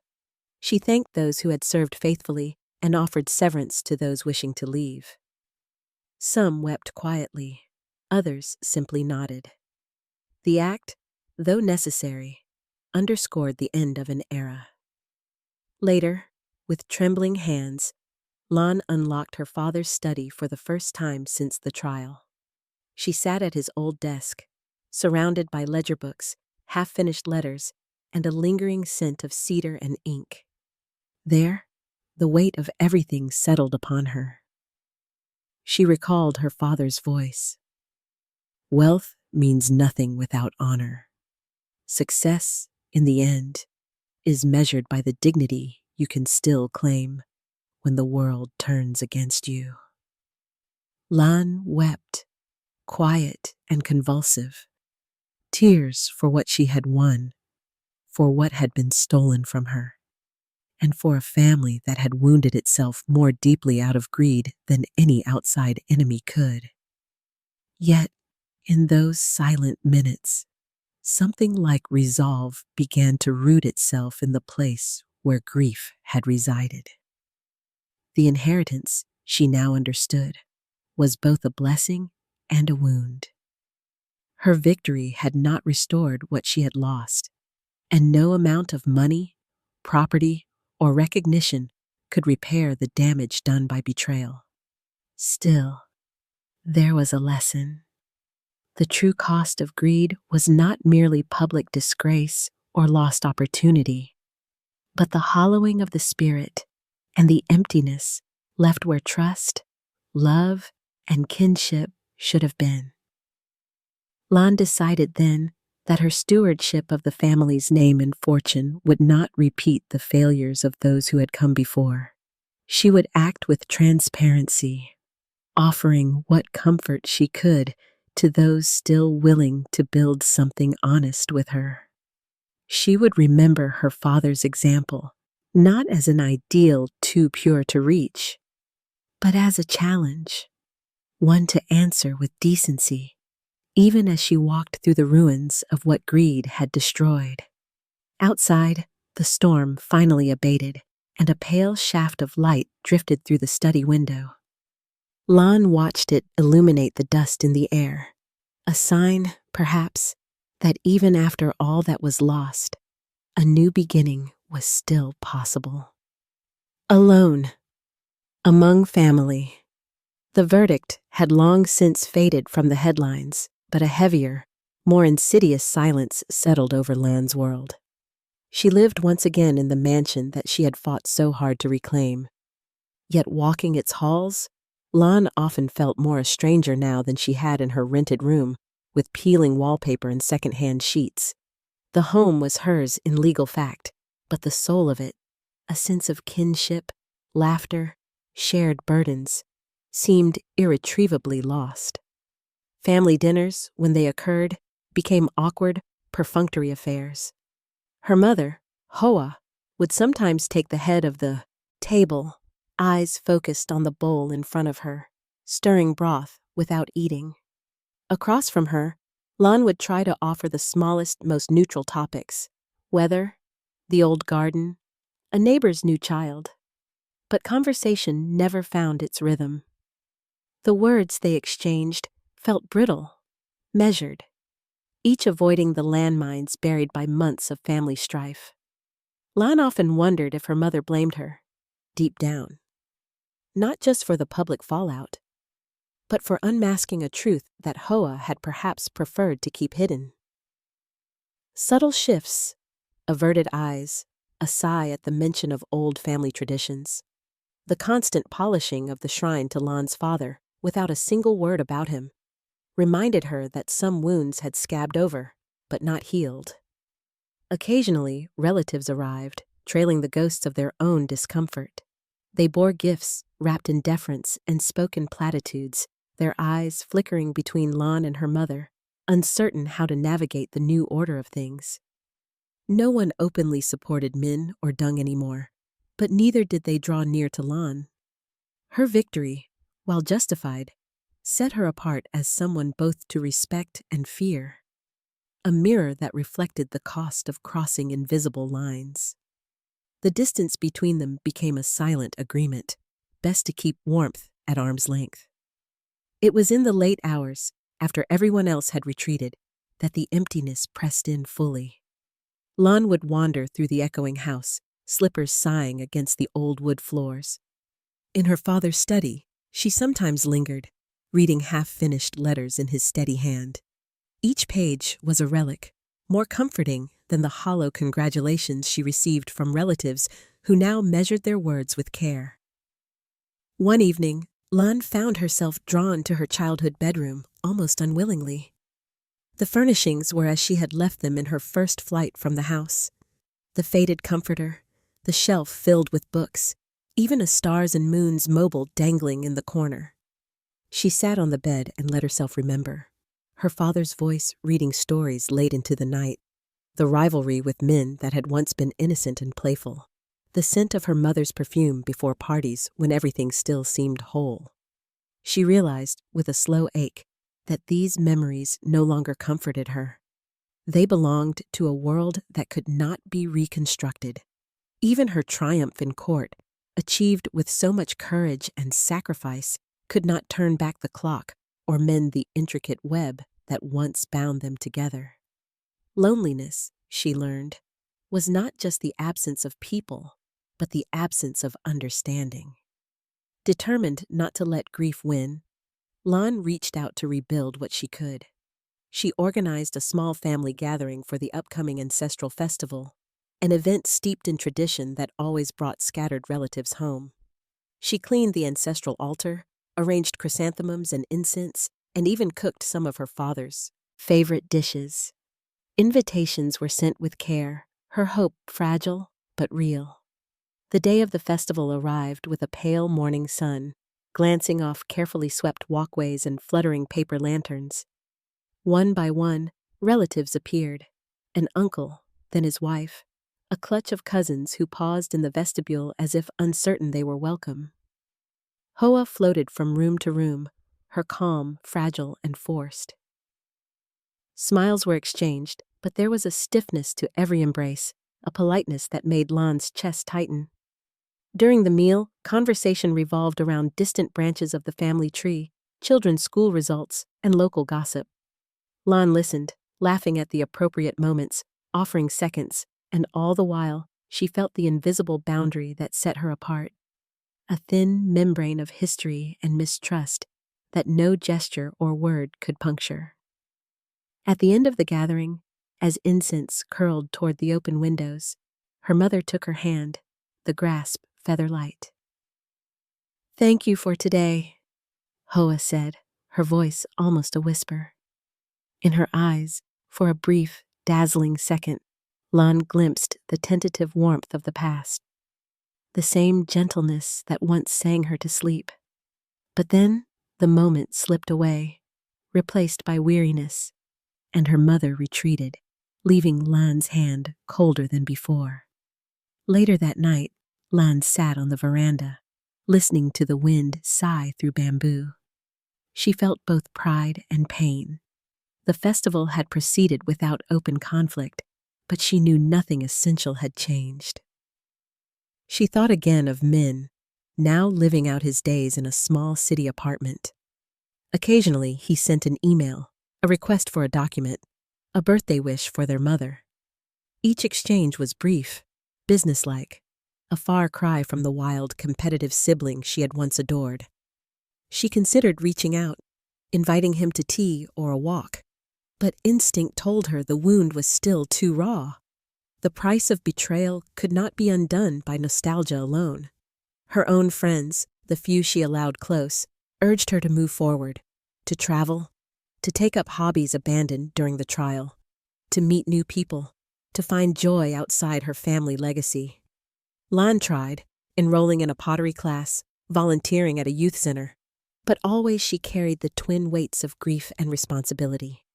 She thanked those who had served faithfully and offered severance to those wishing to leave. Some wept quietly, others simply nodded. The act, though necessary, underscored the end of an era. Later, with trembling hands, Lan unlocked her father's study for the first time since the trial. She sat at his old desk, surrounded by ledger books, half-finished letters, and a lingering scent of cedar and ink. There, the weight of everything settled upon her. She recalled her father's voice. "Wealth means nothing without honor. Success, in the end, is measured by the dignity you can still claim when the world turns against you." Lan wept, quiet and convulsive, tears for what she had won, for what had been stolen from her, and for a family that had wounded itself more deeply out of greed than any outside enemy could. Yet, in those silent minutes, something like resolve began to root itself in the place where grief had resided. The inheritance, she now understood, was both a blessing and a wound. Her victory had not restored what she had lost, and no amount of money, property, or recognition could repair the damage done by betrayal. Still, there was a lesson. The true cost of greed was not merely public disgrace or lost opportunity, but the hollowing of the spirit and the emptiness left where trust, love, and kinship should have been. Lan decided then that her stewardship of the family's name and fortune would not repeat the failures of those who had come before. She would act with transparency, offering what comfort she could to those still willing to build something honest with her. She would remember her father's example, not as an ideal too pure to reach, but as a challenge, one to answer with decency, even as she walked through the ruins of what greed had destroyed. Outside, the storm finally abated, and a pale shaft of light drifted through the study window. Lon watched it illuminate the dust in the air, a sign, perhaps, that even after all that was lost, a new beginning was still possible. Alone, among family. The verdict had long since faded from the headlines, but a heavier, more insidious silence settled over Lan's world. She lived once again in the mansion that she had fought so hard to reclaim. Yet walking its halls, Lan often felt more a stranger now than she had in her rented room, with peeling wallpaper and second-hand sheets. The home was hers in legal fact, but the soul of it, a sense of kinship, laughter, shared burdens, seemed irretrievably lost. Family dinners, when they occurred, became awkward, perfunctory affairs. Her mother, Hoa, would sometimes take the head of the table, eyes focused on the bowl in front of her, stirring broth without eating. Across from her, Lan would try to offer the smallest, most neutral topics: weather, the old garden, a neighbor's new child. But conversation never found its rhythm. The words they exchanged felt brittle, measured, each avoiding the landmines buried by months of family strife. Lan often wondered if her mother blamed her, deep down, not just for the public fallout, but for unmasking a truth that Hoa had perhaps preferred to keep hidden. Subtle shifts, averted eyes, a sigh at the mention of old family traditions, the constant polishing of the shrine to Lan's father without a single word about him, reminded her that some wounds had scabbed over, but not healed. Occasionally, relatives arrived, trailing the ghosts of their own discomfort. They bore gifts wrapped in deference and spoke in platitudes, their eyes flickering between Lan and her mother, uncertain how to navigate the new order of things. No one openly supported Min or Dung anymore, but neither did they draw near to Lan. Her victory, while justified, set her apart as someone both to respect and fear, a mirror that reflected the cost of crossing invisible lines. The distance between them became a silent agreement, best to keep warmth at arm's length. It was in the late hours, after everyone else had retreated, that the emptiness pressed in fully. Lan would wander through the echoing house, slippers sighing against the old wood floors. In her father's study, she sometimes lingered, reading half-finished letters in his steady hand. Each page was a relic, more comforting than the hollow congratulations she received from relatives who now measured their words with care. One evening, Lan found herself drawn to her childhood bedroom, almost unwillingly. The furnishings were as she had left them in her first flight from the house. The faded comforter, the shelf filled with books, even a stars and moons mobile dangling in the corner. She sat on the bed and let herself remember. Her father's voice reading stories late into the night, the rivalry with Min that had once been innocent and playful, the scent of her mother's perfume before parties when everything still seemed whole. She realized, with a slow ache, that these memories no longer comforted her. They belonged to a world that could not be reconstructed. Even her triumph in court, achieved with so much courage and sacrifice, could not turn back the clock or mend the intricate web that once bound them together. Loneliness, she learned, was not just the absence of people, but the absence of understanding. Determined not to let grief win, Lan reached out to rebuild what she could. She organized a small family gathering for the upcoming ancestral festival, an event steeped in tradition that always brought scattered relatives home. She cleaned the ancestral altar, arranged chrysanthemums and incense, and even cooked some of her father's favorite dishes. Invitations were sent with care, her hope fragile but real. The day of the festival arrived with a pale morning sun, glancing off carefully swept walkways and fluttering paper lanterns. One by one, relatives appeared, an uncle, then his wife, a clutch of cousins who paused in the vestibule as if uncertain they were welcome. Hoa floated from room to room, her calm, fragile, and forced. Smiles were exchanged, but there was a stiffness to every embrace, a politeness that made Lan's chest tighten. During the meal, conversation revolved around distant branches of the family tree, children's school results, and local gossip. Lan listened, laughing at the appropriate moments, offering seconds, and all the while, she felt the invisible boundary that set her apart. A thin membrane of history and mistrust that no gesture or word could puncture. At the end of the gathering, as incense curled toward the open windows, her mother took her hand, the grasp feather-light. "Thank you for today," Hoa said, her voice almost a whisper. In her eyes, for a brief, dazzling second, Lan glimpsed the tentative warmth of the past, the same gentleness that once sang her to sleep. But then the moment slipped away, replaced by weariness, and her mother retreated, leaving Lan's hand colder than before. Later that night, Lan sat on the veranda, listening to the wind sigh through bamboo. She felt both pride and pain. The festival had proceeded without open conflict, but she knew nothing essential had changed. She thought again of Min, now living out his days in a small city apartment. Occasionally, he sent an email, a request for a document, a birthday wish for their mother. Each exchange was brief, businesslike, a far cry from the wild, competitive sibling she had once adored. She considered reaching out, inviting him to tea or a walk, but instinct told her the wound was still too raw. The price of betrayal could not be undone by nostalgia alone. Her own friends, the few she allowed close, urged her to move forward, to travel, to take up hobbies abandoned during the trial, to meet new people, to find joy outside her family legacy. Lan tried, enrolling in a pottery class, volunteering at a youth center, but always she carried the twin weights of grief and responsibility.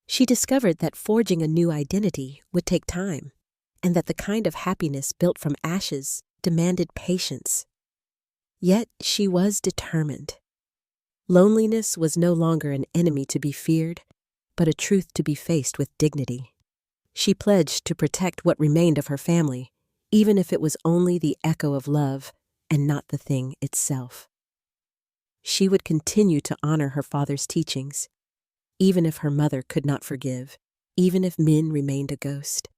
She discovered that forging a new identity would take time, and that the kind of happiness built from ashes demanded patience. Yet she was determined. Loneliness was no longer an enemy to be feared, but a truth to be faced with dignity. She pledged to protect what remained of her family, even if it was only the echo of love and not the thing itself. She would continue to honor her father's teachings, even if her mother could not forgive, even if Min remained a ghost.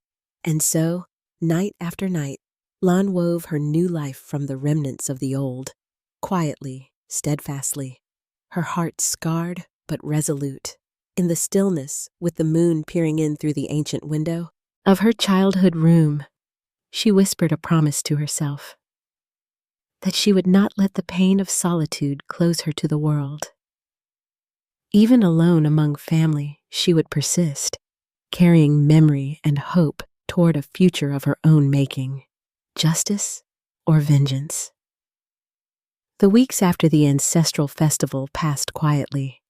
And so, night after night, Lan wove her new life from the remnants of the old, quietly, steadfastly, her heart scarred but resolute. In the stillness, with the moon peering in through the ancient window of her childhood room, she whispered a promise to herself, that she would not let the pain of solitude close her to the world. Even alone among family, she would persist, carrying memory and hope toward a future of her own making, justice or vengeance. The weeks after the ancestral festival passed quietly,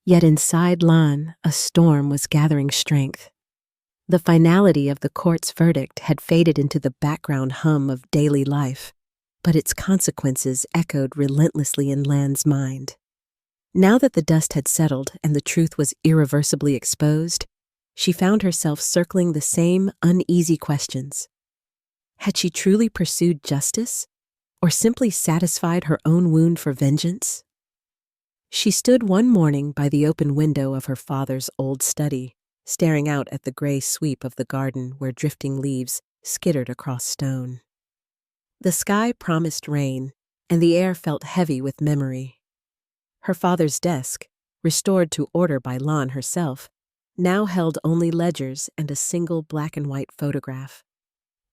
yet inside Lan, a storm was gathering strength. The finality of the court's verdict had faded into the background hum of daily life, but its consequences echoed relentlessly in Lan's mind. Now that the dust had settled and the truth was irreversibly exposed, she found herself circling the same uneasy questions. Had she truly pursued justice, or simply satisfied her own wound for vengeance? She stood one morning by the open window of her father's old study, staring out at the gray sweep of the garden where drifting leaves skittered across stone. The sky promised rain, and the air felt heavy with memory. Her father's desk, restored to order by Lan herself, now held only ledgers and a single black and white photograph.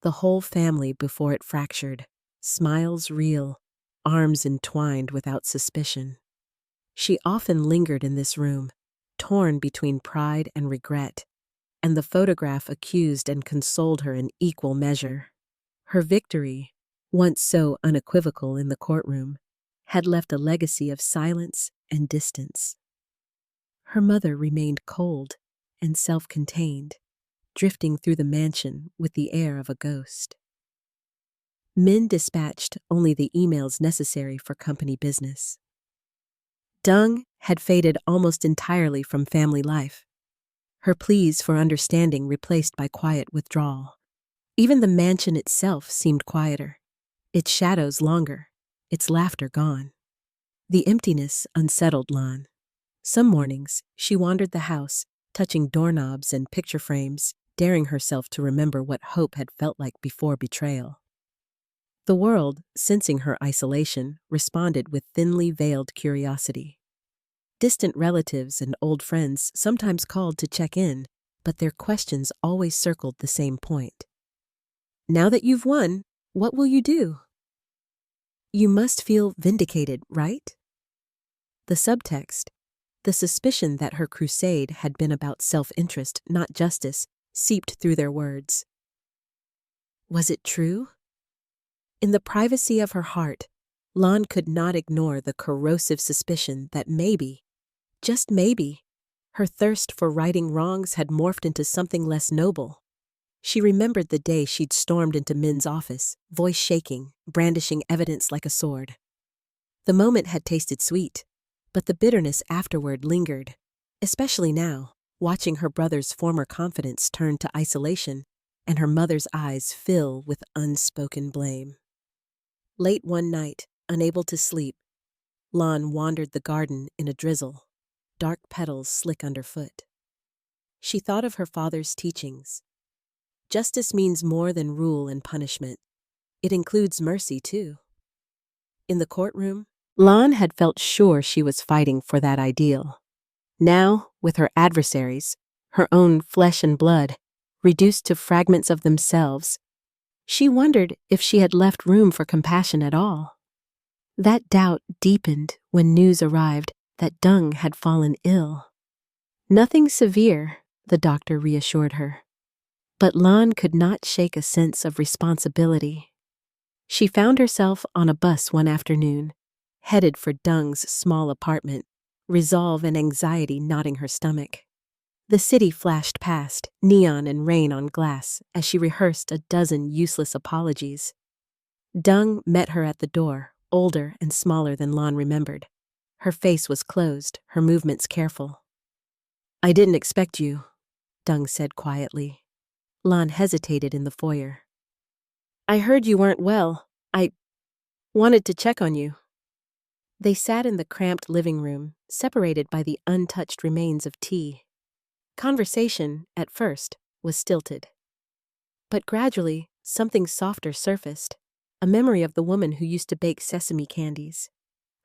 The whole family before it fractured, smiles real, arms entwined without suspicion. She often lingered in this room, torn between pride and regret, and the photograph accused and consoled her in equal measure. Her victory, once so unequivocal in the courtroom, had left a legacy of silence and distance. Her mother remained cold and self-contained, drifting through the mansion with the air of a ghost. Min dispatched only the emails necessary for company business. Dung had faded almost entirely from family life, her pleas for understanding replaced by quiet withdrawal. Even the mansion itself seemed quieter, its shadows longer, its laughter gone. The emptiness unsettled Lon. Some mornings, she wandered the house, touching doorknobs and picture frames, daring herself to remember what hope had felt like before betrayal. The world, sensing her isolation, responded with thinly veiled curiosity. Distant relatives and old friends sometimes called to check in, but their questions always circled the same point. Now that you've won, what will you do? You must feel vindicated, right? The subtext, the suspicion that her crusade had been about self-interest, not justice, seeped through their words. Was it true? In the privacy of her heart, Lon could not ignore the corrosive suspicion that maybe, just maybe, her thirst for righting wrongs had morphed into something less noble. She remembered the day she'd stormed into Min's office, voice shaking, brandishing evidence like a sword. The moment had tasted sweet, but the bitterness afterward lingered, especially now, watching her brother's former confidence turn to isolation and her mother's eyes fill with unspoken blame. Late one night, unable to sleep, Lon wandered the garden in a drizzle, dark petals slick underfoot. She thought of her father's teachings. Justice means more than rule and punishment. It includes mercy, too. In the courtroom, Lon had felt sure she was fighting for that ideal. Now, with her adversaries, her own flesh and blood, reduced to fragments of themselves, she wondered if she had left room for compassion at all. That doubt deepened when news arrived that Dung had fallen ill. Nothing severe, the doctor reassured her. But Lon could not shake a sense of responsibility. She found herself on a bus one afternoon, headed for Dung's small apartment, resolve and anxiety knotting her stomach. The city flashed past, neon and rain on glass, as she rehearsed a dozen useless apologies. Dung met her at the door, older and smaller than Lon remembered. Her face was closed, her movements careful. "I didn't expect you," Dung said quietly. Lon hesitated in the foyer. "I heard you weren't well. I wanted to check on you." They sat in the cramped living room, separated by the untouched remains of tea. Conversation, at first, was stilted. But gradually, something softer surfaced, a memory of the woman who used to bake sesame candies,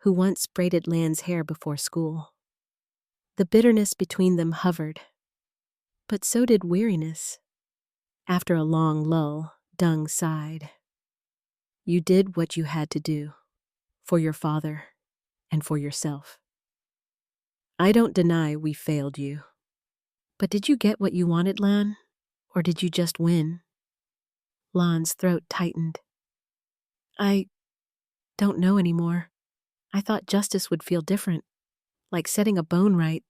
who once braided Lan's hair before school. The bitterness between them hovered. But so did weariness. After a long lull, Dung sighed. "You did what you had to do, for your father and for yourself. I don't deny we failed you. But did you get what you wanted, Lan? Or did you just win?" Lan's throat tightened. "I don't know anymore. I thought justice would feel different, like setting a bone right.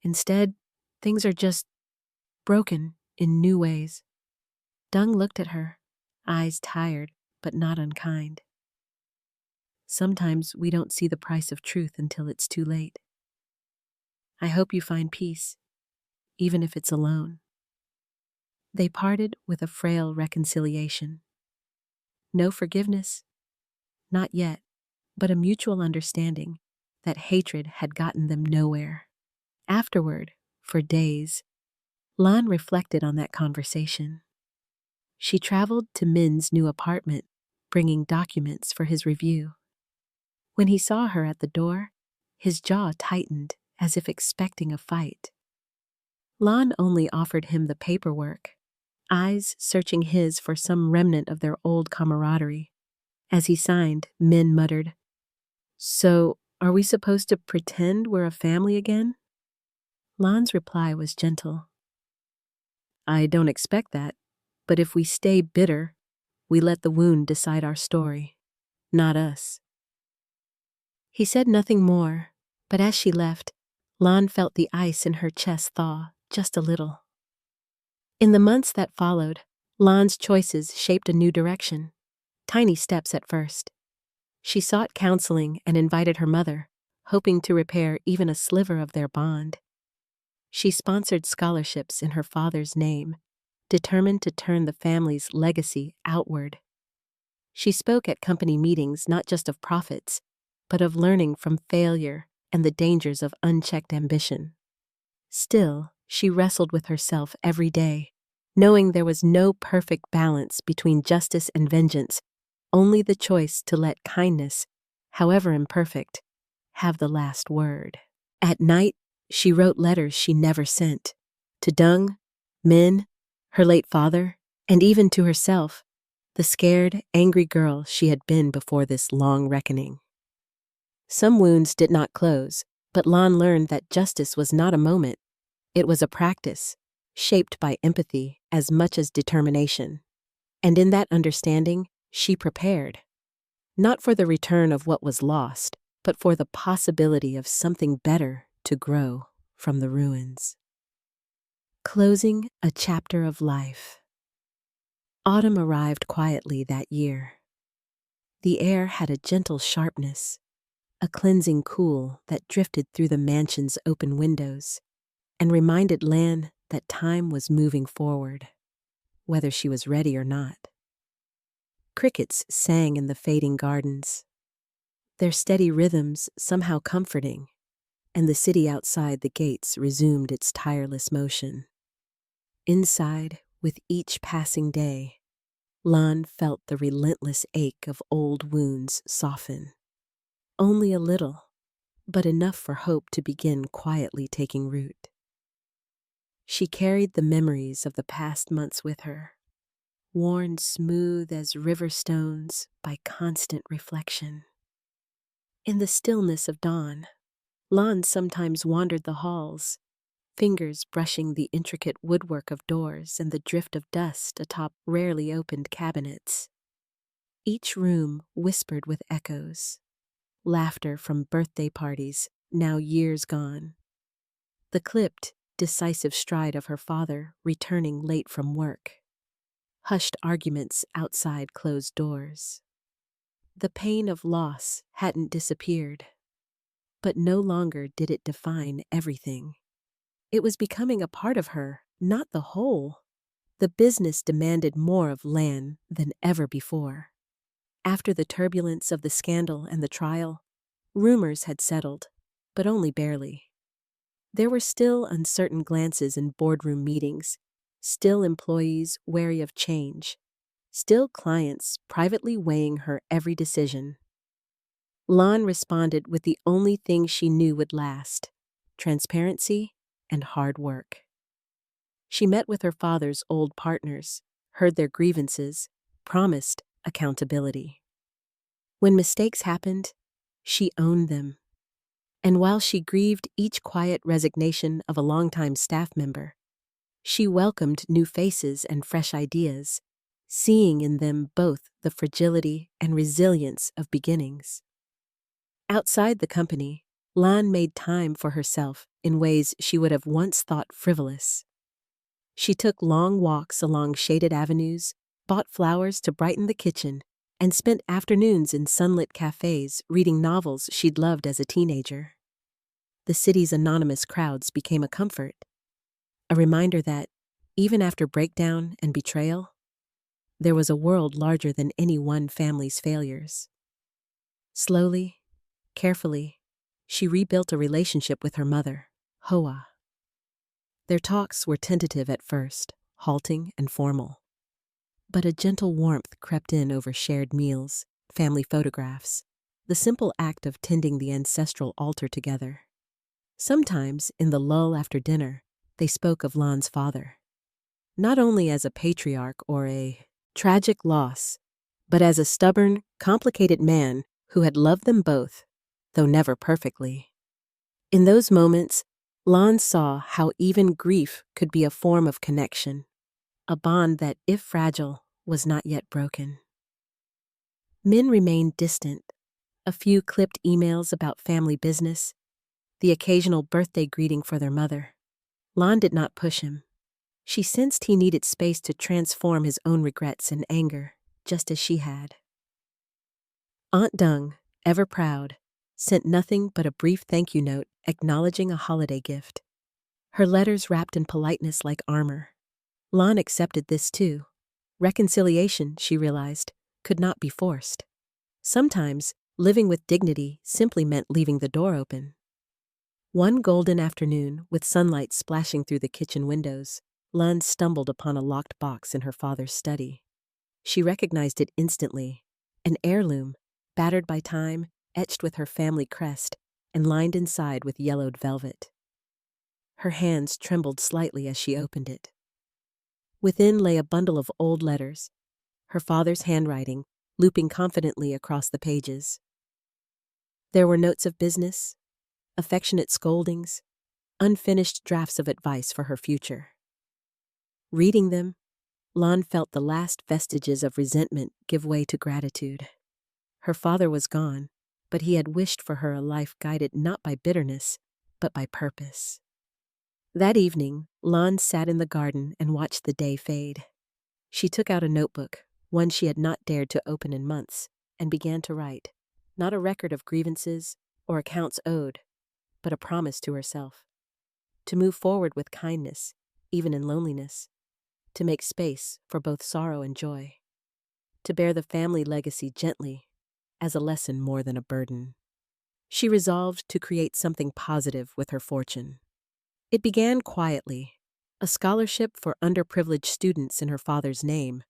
Instead, things are just broken in new ways." Dung looked at her, eyes tired but not unkind. "Sometimes we don't see the price of truth until it's too late. I hope you find peace, even if it's alone." They parted with a frail reconciliation. No forgiveness, not yet, but a mutual understanding that hatred had gotten them nowhere. Afterward, for days, Lan reflected on that conversation. She traveled to Min's new apartment, bringing documents for his review. When he saw her at the door, his jaw tightened as if expecting a fight. Lan only offered him the paperwork, eyes searching his for some remnant of their old camaraderie. As he signed, Min muttered, "So, are we supposed to pretend we're a family again?" Lan's reply was gentle. "I don't expect that, but if we stay bitter, we let the wound decide our story, not us." He said nothing more, but as she left, Lan felt the ice in her chest thaw just a little. In the months that followed, Lan's choices shaped a new direction, tiny steps at first. She sought counseling and invited her mother, hoping to repair even a sliver of their bond. She sponsored scholarships in her father's name, determined to turn the family's legacy outward. She spoke at company meetings not just of profits, but of learning from failure and the dangers of unchecked ambition. Still, she wrestled with herself every day, knowing there was no perfect balance between justice and vengeance, only the choice to let kindness, however imperfect, have the last word. At night, she wrote letters she never sent, to Dung, Min, her late father, and even to herself, the scared, angry girl she had been before this long reckoning. Some wounds did not close, but Lan learned that justice was not a moment, it was a practice, shaped by empathy as much as determination. And in that understanding, she prepared, not for the return of what was lost, but for the possibility of something better to grow from the ruins. Closing a chapter of life. Autumn arrived quietly that year. The air had a gentle sharpness, a cleansing cool that drifted through the mansion's open windows and reminded Lan that time was moving forward, whether she was ready or not. Crickets sang in the fading gardens, their steady rhythms somehow comforting, and the city outside the gates resumed its tireless motion. Inside, with each passing day, Lan felt the relentless ache of old wounds soften. Only a little, but enough for hope to begin quietly taking root. She carried the memories of the past months with her, worn smooth as river stones by constant reflection. In the stillness of dawn, Lan sometimes wandered the halls, fingers brushing the intricate woodwork of doors and the drift of dust atop rarely opened cabinets. Each room whispered with echoes, laughter from birthday parties now years gone, the clipped, decisive stride of her father returning late from work, hushed arguments outside closed doors. The pain of loss hadn't disappeared, but no longer did it define everything. It was becoming a part of her, not the whole. The business demanded more of Lan than ever before. After the turbulence of the scandal and the trial, rumors had settled, but only barely. There were still uncertain glances in boardroom meetings, still employees wary of change, still clients privately weighing her every decision. Lan responded with the only thing she knew would last: transparency and hard work. She met with her father's old partners, heard their grievances, promised accountability. When mistakes happened, she owned them. And while she grieved each quiet resignation of a longtime staff member, she welcomed new faces and fresh ideas, seeing in them both the fragility and resilience of beginnings. Outside the company, Lan made time for herself in ways she would have once thought frivolous. She took long walks along shaded avenues, bought flowers to brighten the kitchen, and spent afternoons in sunlit cafes reading novels she'd loved as a teenager. The city's anonymous crowds became a comfort, a reminder that, even after breakdown and betrayal, there was a world larger than any one family's failures. Slowly, carefully, she rebuilt a relationship with her mother, Hoa. Their talks were tentative at first, halting and formal. But a gentle warmth crept in over shared meals, family photographs, the simple act of tending the ancestral altar together. Sometimes, in the lull after dinner, they spoke of Lan's father, not only as a patriarch or a tragic loss, but as a stubborn, complicated man who had loved them both, though never perfectly. In those moments, Lan saw how even grief could be a form of connection, a bond that, if fragile, was not yet broken. Min remained distant, a few clipped emails about family business, the occasional birthday greeting for their mother. Lan did not push him. She sensed he needed space to transform his own regrets and anger, just as she had. Aunt Dung, ever proud, sent nothing but a brief thank you note acknowledging a holiday gift. Her letters wrapped in politeness like armor. Lan accepted this too. Reconciliation, she realized, could not be forced. Sometimes, living with dignity simply meant leaving the door open. One golden afternoon, with sunlight splashing through the kitchen windows, Lund stumbled upon a locked box in her father's study. She recognized it instantly, an heirloom, battered by time, etched with her family crest, and lined inside with yellowed velvet. Her hands trembled slightly as she opened it. Within lay a bundle of old letters, her father's handwriting looping confidently across the pages. There were notes of business, affectionate scoldings, unfinished drafts of advice for her future. Reading them, Lon felt the last vestiges of resentment give way to gratitude. Her father was gone, but he had wished for her a life guided not by bitterness, but by purpose. That evening, Lon sat in the garden and watched the day fade. She took out a notebook, one she had not dared to open in months, and began to write, not a record of grievances or accounts owed, but a promise to herself. To move forward with kindness, even in loneliness. To make space for both sorrow and joy. To bear the family legacy gently, as a lesson more than a burden. She resolved to create something positive with her fortune. It began quietly, a scholarship for underprivileged students in her father's name,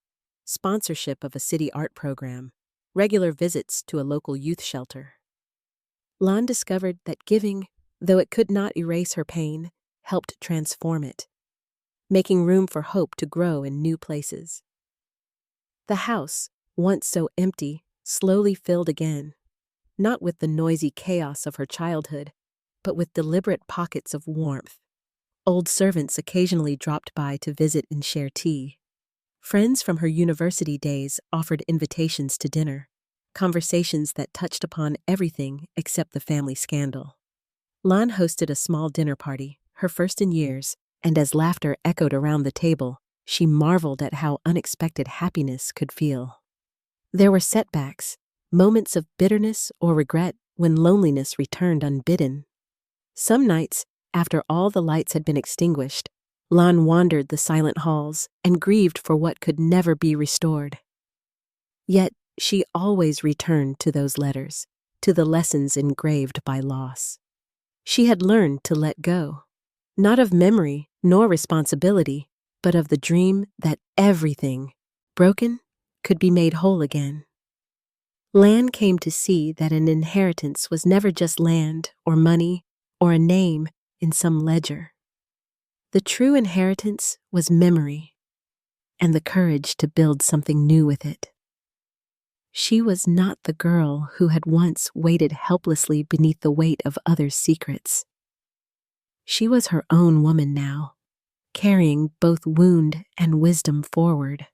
sponsorship of a city art program, regular visits to a local youth shelter. Lon discovered that giving, though it could not erase her pain, helped transform it, making room for hope to grow in new places. The house, once so empty, slowly filled again, not with the noisy chaos of her childhood, but with deliberate pockets of warmth. Old servants occasionally dropped by to visit and share tea. Friends from her university days offered invitations to dinner, conversations that touched upon everything except the family scandal. Lon hosted a small dinner party, her first in years, and as laughter echoed around the table, she marveled at how unexpected happiness could feel. There were setbacks, moments of bitterness or regret when loneliness returned unbidden. Some nights, after all the lights had been extinguished, Lon wandered the silent halls and grieved for what could never be restored. Yet she always returned to those letters, to the lessons engraved by loss. She had learned to let go, not of memory nor responsibility, but of the dream that everything, broken, could be made whole again. Lan came to see that an inheritance was never just land or money or a name in some ledger. The true inheritance was memory and the courage to build something new with it. She was not the girl who had once waited helplessly beneath the weight of others' secrets. She was her own woman now, carrying both wound and wisdom forward.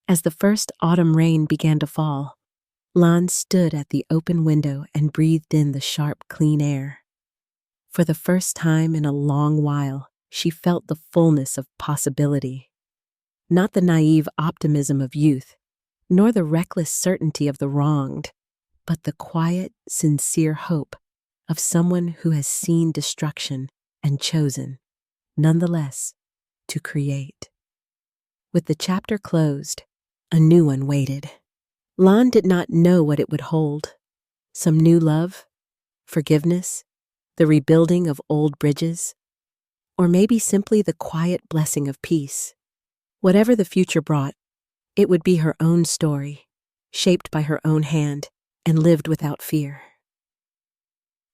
As the first autumn rain began to fall, Lon stood at the open window and breathed in the sharp, clean air. For the first time in a long while, she felt the fullness of possibility. Not the naive optimism of youth, nor the reckless certainty of the wronged, but the quiet, sincere hope of someone who has seen destruction and chosen, nonetheless, to create. With the chapter closed, a new one waited. Lon did not know what it would hold. Some new love, forgiveness, the rebuilding of old bridges, or maybe simply the quiet blessing of peace. Whatever the future brought, it would be her own story, shaped by her own hand and lived without fear.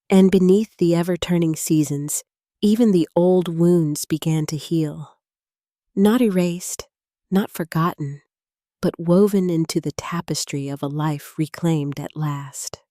And beneath the ever-turning seasons, even the old wounds began to heal. Not erased, not forgotten, but woven into the tapestry of a life reclaimed at last.